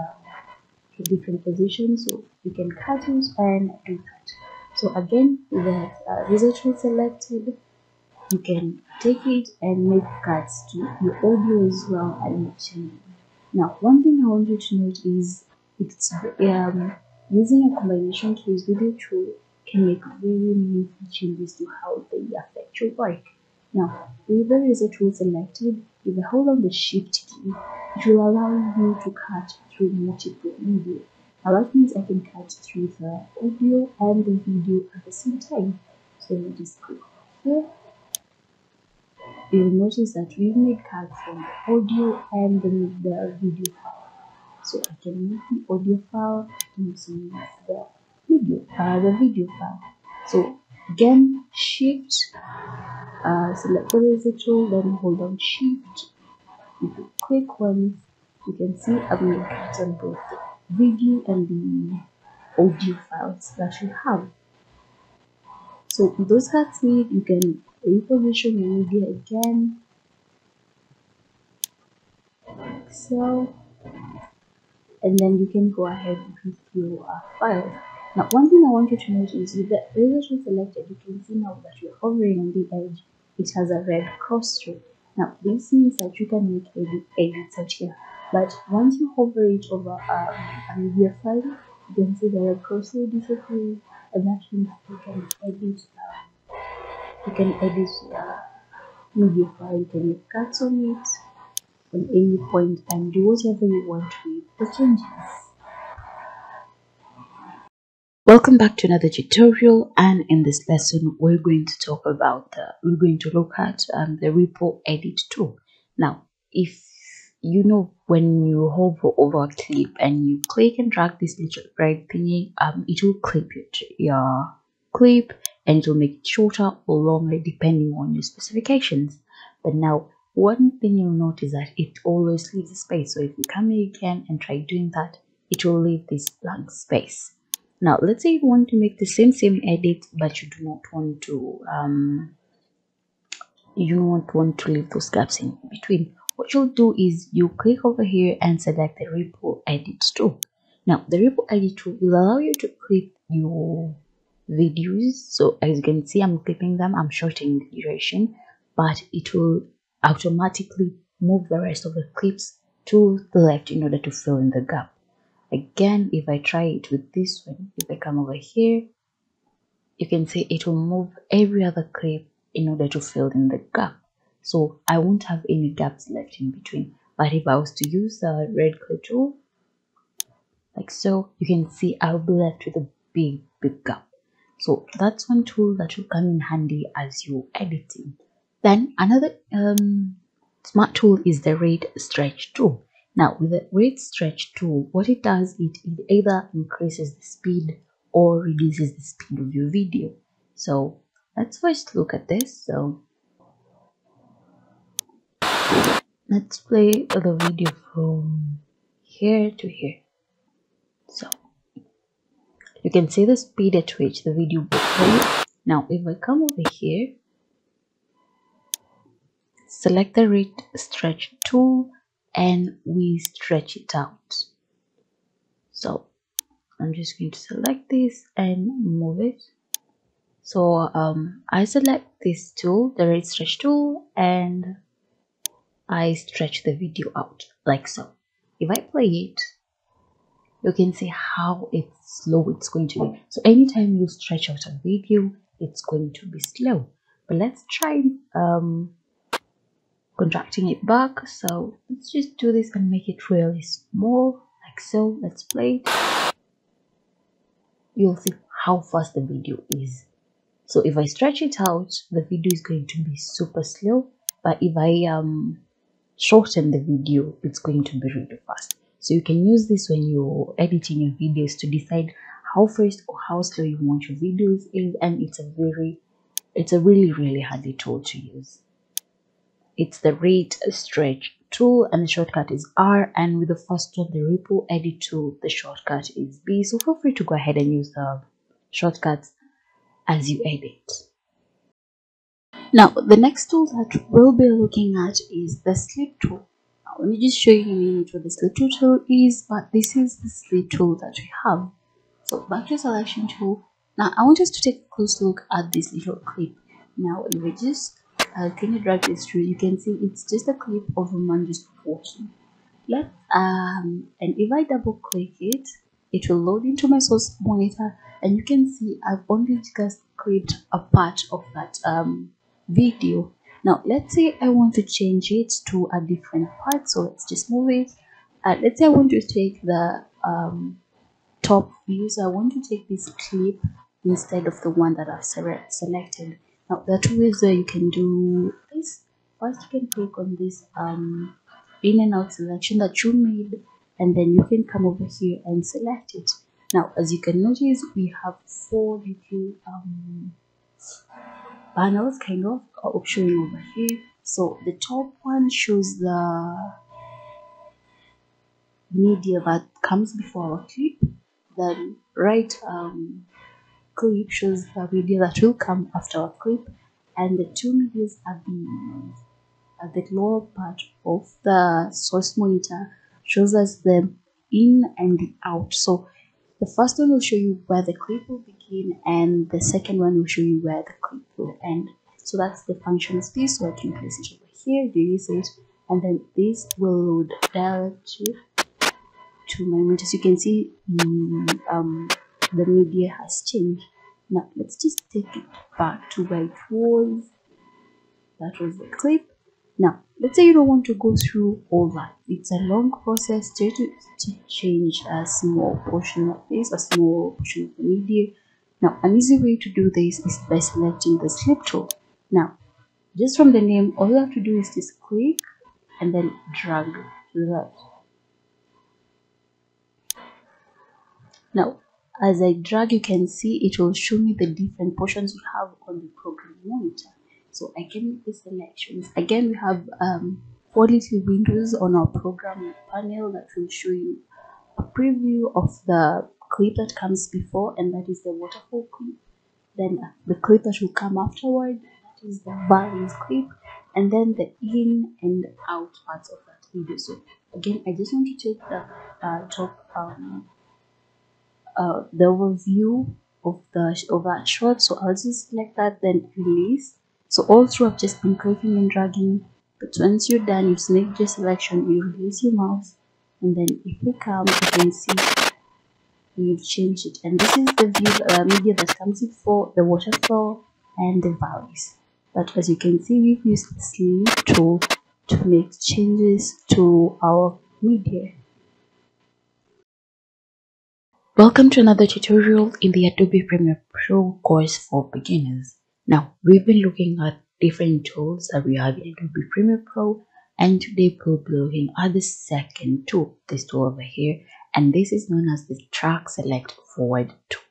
to different positions, so you can cut it and do that. So again, with the razor tool selected, you can take it and make cuts to your audio as well and make changes. Now, one thing I want you to note is it's using a combination to use video tool can make very meaningful changes to how they affect your work. Now, with the razor tool selected, if you hold on the shift key, it will allow you to cut through multiple media. Now that means I can cut through the audio and the video at the same time. So let me just click here. You'll notice that we've made cuts from the audio and the video file. So I can move the audio file, I can also move the video file. So again, shift, select the razor tool, then hold on shift. If you click once, you can see I've made cuts on both the video and the audio files that you have. So with those cuts made, you can reposition your media again, like so, and then you can go ahead with your files. Now, one thing I want you to notice is with the razor tool selected, you can see now that you're hovering on the edge, it has a red cross stroke. Now, this means that you can make edits out here. But once you hover it over a media file, you can see the red cross will disappear, and that means you can edit. Media file. You can make cuts on it on any point and do whatever you want with the changes. Welcome back to another tutorial, and in this lesson we're going to look at the Ripple Edit tool. Now, if you know, when you hover over a clip and you click and drag this little red thingy, it will clip your clip, and it will make it shorter or longer depending on your specifications. But now, one thing you'll notice that it always leaves a space. So if you come here again and try doing that, it will leave this blank space. Now let's say you want to make the same edit, but you do not want to leave those gaps in between. What you'll do is you click over here and select the ripple edit tool. Now the ripple edit tool will allow you to clip your videos. So as you can see, I'm clipping them, I'm shortening the duration, but it will automatically move the rest of the clips to the left in order to fill in the gap. Again, if I try it with this one, if I come over here, you can see it will move every other clip in order to fill in the gap. So I won't have any gaps left in between. But if I was to use the red clip tool, like so, you can see I'll be left with a big gap. So that's one tool that will come in handy as you're editing. Then another smart tool is the rate stretch tool. Now with the rate stretch tool, what it does, it either increases the speed or reduces the speed of your video. So let's first look at this. So let's play the video from here to here. So you can see the speed at which the video will play. Now if I come over here, select the rate stretch tool and we stretch it out. So I'm just going to select this and move it. So I select this tool, the rate stretch tool, and I stretch the video out like so. If I play it, you can see how slow it's going to be. So anytime you stretch out a video, it's going to be slow. But let's try contracting it back. So let's just do this and make it really small like so. Let's play it. You'll see how fast the video is. So if I stretch it out, the video is going to be super slow, but if I shorten the video, it's going to be really fast. So you can use this when you're editing your videos to decide how fast or how slow you want your videos is, and it's a really handy tool to use. It's the rate stretch tool and the shortcut is R, and with the first one, the ripple edit tool, the shortcut is B. So feel free to go ahead and use the shortcuts as you edit. Now the next tool that we'll be looking at is the sleep tool. Now let me just show you in a minute what the sleep tool is, but this is the sleep tool that we have. So back to selection tool. Now I want us to take a close look at this little clip. Now if I just can you drag this through, you can see it's just a clip of a man just walking. Let's and if I double click it, it will load into my source monitor, and you can see I've only just clipped a part of that video. Now let's say I want to change it to a different part, so let's just move it. Let's say I want to take the top view, so I want to take this clip instead of the one that I've selected. Now there are two ways where you can do this. First, you can click on this in and out selection that you made, and then you can come over here and select it. Now as you can notice, we have four little panels kind of showing over here. So the top one shows the media that comes before our clip. The right clip shows the video that will come after our clip, and the two medias are at the lower part of the source monitor shows us the in and the out. So the first one will show you where the clip will begin, and the second one will show you where the clip will end. So that's the function of this. So I can place it over here, release it, and then this will load directly to my monitor. As you can see, the media has changed. Now let's just take it back to where it was. That was the clip. Now let's say you don't want to go through all that. It's a long process to change a small portion of this, a small portion of the media. Now an easy way to do this is by selecting the slip tool. Now just from the name, all you have to do is just click and then drag to the left. Now as I drag, you can see it will show me the different portions we have on the program monitor. So I can make the selections. Again, we have 4 little windows on our program panel that will show you a preview of the clip that comes before, and that is the waterfall clip. Then the clip that will come afterward, that is the valleys clip, and then the in and out parts of that video. So again, I just want to take the the overview of that shot. So I'll just select that, then release. So all through I've just been clicking and dragging, but once you're done, you select your selection, you release your mouse, and then if we come, you can see we've changed it. And this is the view media that comes before the waterfall and the valleys. But as you can see, we've used the sleeve tool to make changes to our media. Welcome to another tutorial in the Adobe Premiere Pro course for beginners. Now, we've been looking at different tools that we have in Adobe Premiere Pro, and today we'll be looking at the second tool, this tool over here, and this is known as the Track Select Forward tool.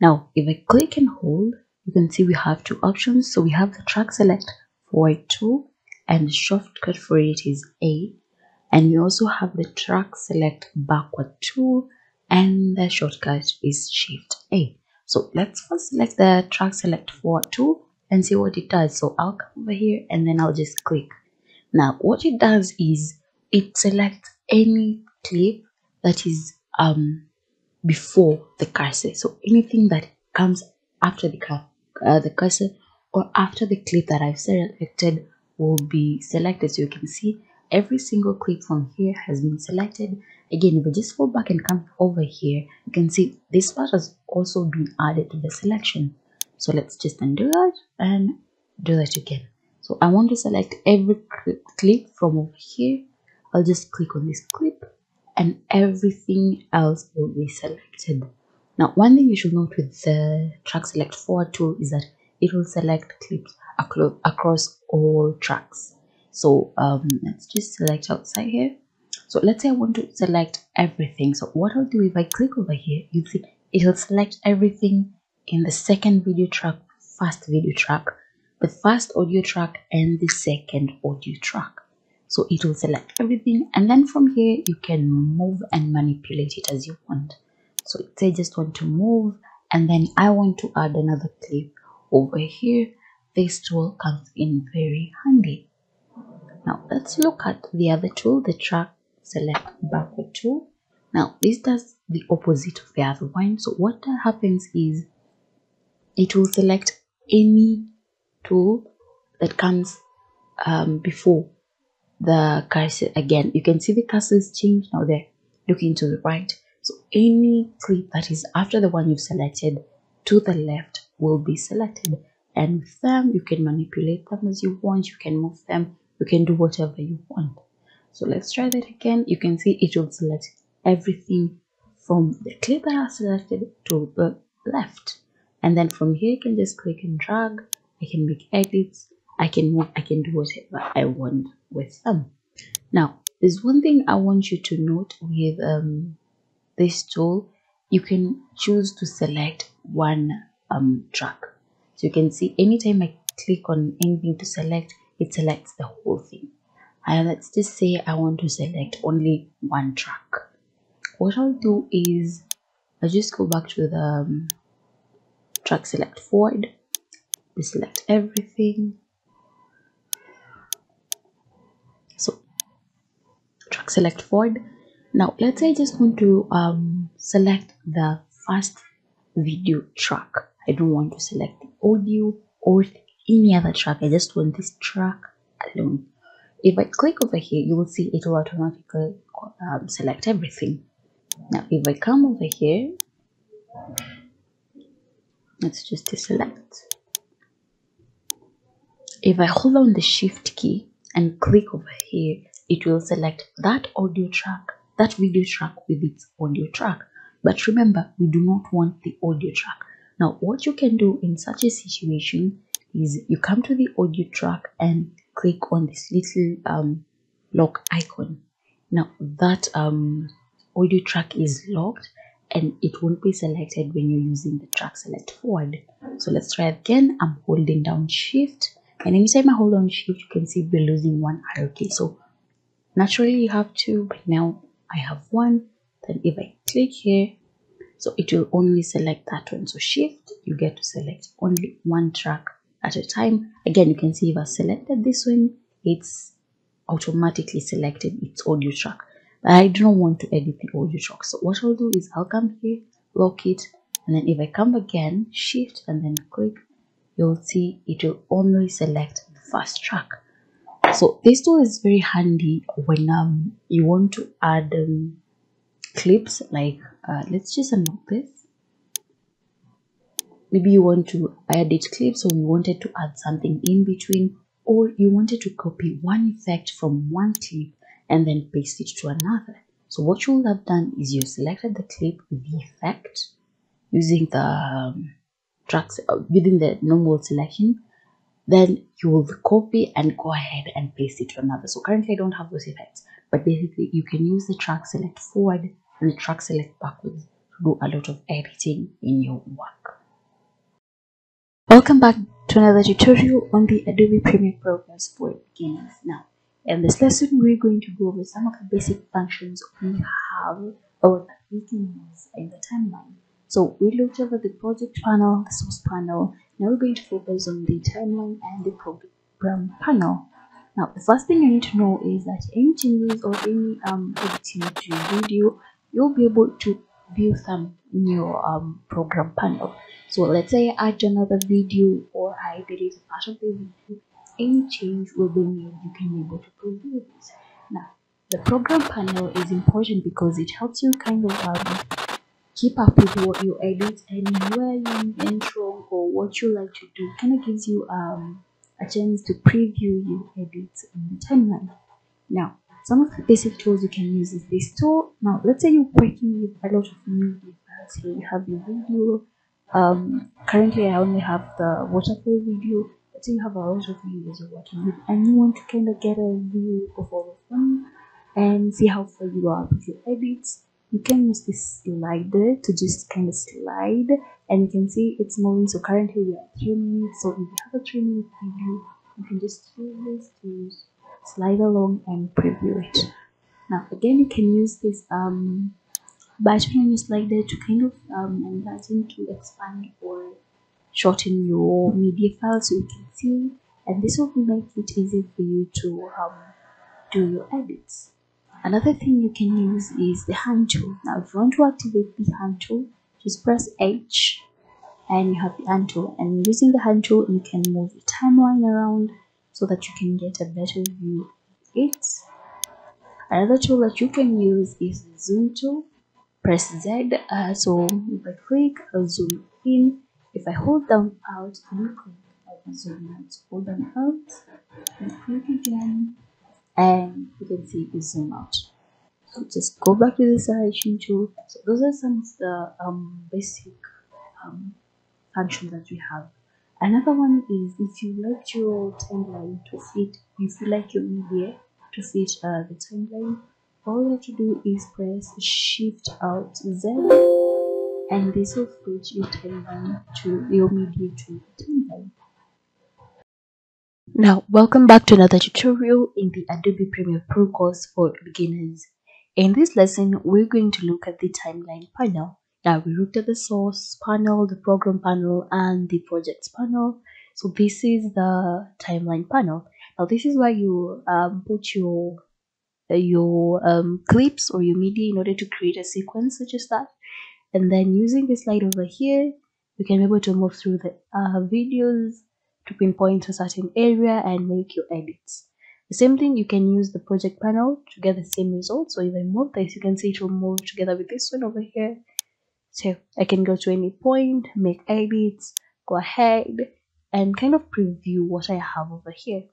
Now, if I click and hold, you can see we have two options. So we have the Track Select Forward tool, and the shortcut for it is A, and you also have the Track Select Backward tool, and the shortcut is Shift A. So let's first select the Track Select Forward tool and see what it does. So I'll come over here and then I'll just click. Now what it does is it selects any clip that is before the cursor. So anything that comes after the cursor or after the clip that I've selected will be selected. So you can see every single clip from here has been selected. Again, if I just fall back and come over here, you can see this part has also been added to the selection. So let's just undo that and do that again. So I want to select every clip from over here. I'll just click on this clip and everything else will be selected. Now, one thing you should note with the Track Select Forward tool is that it will select clips across all tracks. So let's just select outside here. So let's say I want to select everything. So what I'll do, if I click over here, you see it will select everything in the second video track, first video track, the first audio track, and the second audio track. So it will select everything, and then from here you can move and manipulate it as you want. So let's say I just want to move, and then I want to add another clip over here. This tool comes in very handy. Now let's look at the other tool, the Track Select Backward tool. Now this does the opposite of the other one. So what happens is it will select any tool that comes before the cursor. Again, you can see the cursor is changed. Now they're looking to the right. So any clip that is after the one you've selected to the left will be selected, and with them you can manipulate them as you want, you can move them, you can do whatever you want. So let's try that again. You can see it will select everything from the clip that I selected to the left, and then from here you can just click and drag. I can make edits, I can move, I can do whatever I want with them. Now there's one thing I want you to note with this tool. You can choose to select one track. So you can see anytime I click on anything to select, it selects the whole thing. And let's just say I want to select only one track. What I'll do is I'll just go back to the Track Select Forward, select everything. So Track Select Forward. Now let's say I just want to select the first video track. I don't want to select the audio or any other track. I just want this track alone. If I click over here, you will see it will automatically select everything. Now if I come over here, let's just deselect. If I hold on the Shift key and click over here, it will select that audio track, that video track with its audio track. But remember, we do not want the audio track. Now what you can do in such a situation is you come to the audio track and click on this little lock icon. Now that audio track is locked and it won't be selected when you're using the Track Select Forward. So let's try again. I'm holding down Shift, and anytime I hold on Shift, you can see we're losing one arrow key. So naturally you have two, but now I have one. Then if I click here, So it will only select that one. So shift, you get to select only one track at a time. Again, you can see if I selected this one, it's automatically selected its audio track. But I do not want to edit the audio track. So what I'll do is I'll come here, lock it, and then if I come again, shift and then click, you'll see it will only select the first track. So this tool is very handy when you want to add clips, like let's just unlock this. Maybe you want to edit clips, or you wanted to add something in between, or you wanted to copy one effect from one clip and then paste it to another. So what you will have done is you selected the clip with the effect using the tracks within the normal selection. Then you will copy and go ahead and paste it to another. So currently I don't have those effects, but basically you can use the track select forward and the track select backwards to do a lot of editing in your work. Welcome back to another tutorial on the Adobe Premiere Pro for beginners. Now, in this lesson, we're going to go over some of the basic functions we have or that we can use in the timeline. So we looked over the project panel, the source panel. Now we're going to focus on the timeline and the program panel. Now, the first thing you need to know is that any changes or any editing to your video, you'll be able to view them in your program panel. So let's say I add another video or I delete a part of the video, any change will be made, you can be able to preview this. Now, the program panel is important because it helps you kind of keep up with what you edit and where you went wrong or what you like to do. Kind of gives you a chance to preview your edits in the timeline. Now, some of the basic tools you can use is this tool. Now, let's say you're working with a lot of media files here. You have your video. Currently, I only have the waterfall video. Let's say you have a lot of videos you're working with, and you want to kind of get a view of all of them and see how far you are with your edits. You can use this slider to just kind of slide, and you can see it's moving. So currently we are 3 minutes. So if you have a 3-minute video, you can just use this to slide along and preview it. Now again, you can use this button on your slider to kind of enlarge to expand or shorten your media file so you can see, and this will make it easy for you to do your edits. Another thing you can use is the hand tool. Now if you want to activate the hand tool, just press H and you have the hand tool, and using the hand tool you can move the timeline around so that you can get a better view of it. Another tool that you can use is the zoom tool. Press Z, so if I click, I'll zoom in. If I hold down Alt and click, I'll zoom out. Hold down Alt and click again, and you can see it zoom out. So just go back to the selection tool. So those are some of the basic functions that we have. Another one is if you like your timeline to fit, if you like your media to fit the timeline, all you have to do is press Shift Alt Z, and this will switch your timeline to your media to the timeline. Now, welcome back to another tutorial in the Adobe Premiere Pro course for beginners. In this lesson, we're going to look at the timeline panel. Now, we looked at the source panel, the program panel, and the projects panel. So this is the timeline panel. Now, this is where you put your clips or your media in order to create a sequence such as that. And then using this slide over here, you can be able to move through the videos to pinpoint a certain area and make your edits. The same thing, you can use the project panel to get the same result. So if I move this, you can see it will move together with this one over here. So I can go to any point, make edits, go ahead and kind of preview what I have over here.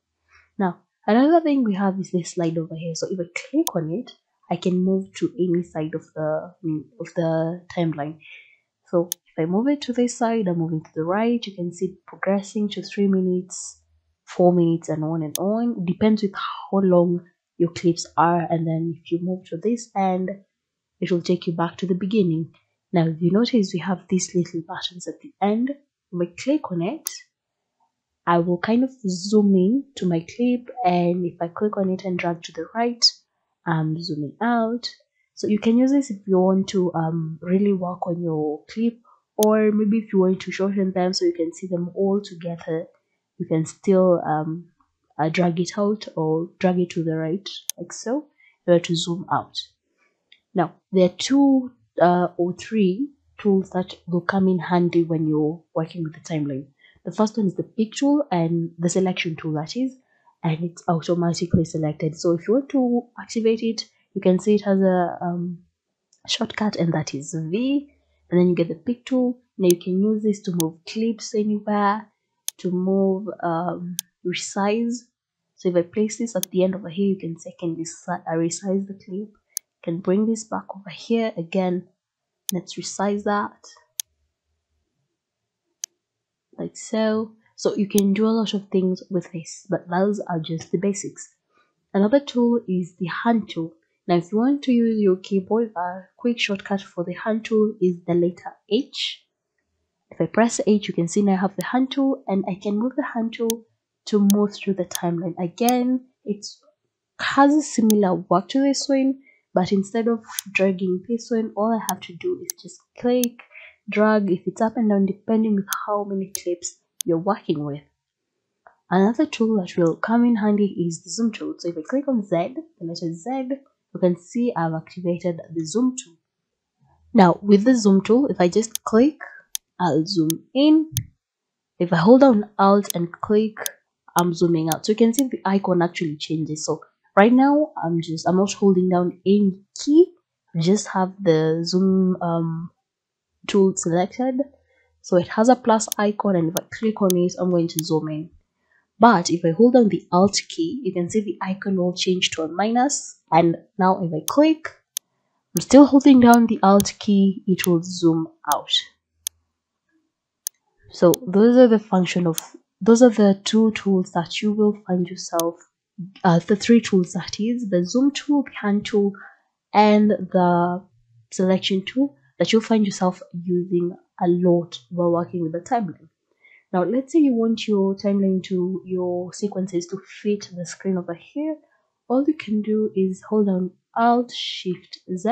Now, another thing we have is this slide over here. So if I click on it, I can move to any side of the timeline. So if I move it to this side, I'm moving to the right. You can see it progressing to 3 minutes, 4 minutes, and on and on. It depends with how long your clips are. And then if you move to this end, it will take you back to the beginning. Now, if you notice, we have these little buttons at the end. When I click on it, I will kind of zoom in to my clip, and if I click on it and drag to the right, I'm zooming out. So you can use this if you want to really work on your clip, or maybe if you want to shorten them so you can see them all together. You can still drag it out or drag it to the right, like so, in order to zoom out. Now, there are two or three tools that will come in handy when you're working with the timeline. The first one is the pick tool and the selection tool, that is, and it's automatically selected. So if you want to activate it, you can see it has a shortcut, and that is V. And then you get the pick tool. Now you can use this to move clips anywhere, to move resize. So if I place this at the end over here, you can see I can resize the clip. Can bring this back over here again. Let's resize that like so. So you can do a lot of things with this, but those are just the basics. Another tool is the hand tool. Now if you want to use your keyboard, a quick shortcut for the hand tool is the letter H. If I press H, you can see now I have the hand tool, and I can move the hand tool to move through the timeline. Again, it has a similar work to this one, but instead of dragging this one, all I have to do is just click, drag, if it's up and down, depending on how many clips you're working with. Another tool that will come in handy is the zoom tool. So if I click on Z, the letter Z, you can see I've activated the zoom tool. Now with the zoom tool, if I just click, I'll zoom in. If I hold down Alt and click, I'm zooming out. So you can see the icon actually changes. So right now I'm not holding down any key, I just have the zoom tool selected. So it has a plus icon, and if I click on it, I'm going to zoom in. But if I hold down the Alt key, you can see the icon will change to a minus. And now if I click, I'm still holding down the Alt key, it will zoom out. So those are the two tools that you will find yourself, the three tools, that is, the zoom tool, the hand tool, and the selection tool, that you'll find yourself using a lot while working with the timeline. Now, let's say you want your timeline to your sequences to fit the screen over here. All you can do is hold down Alt Shift Z,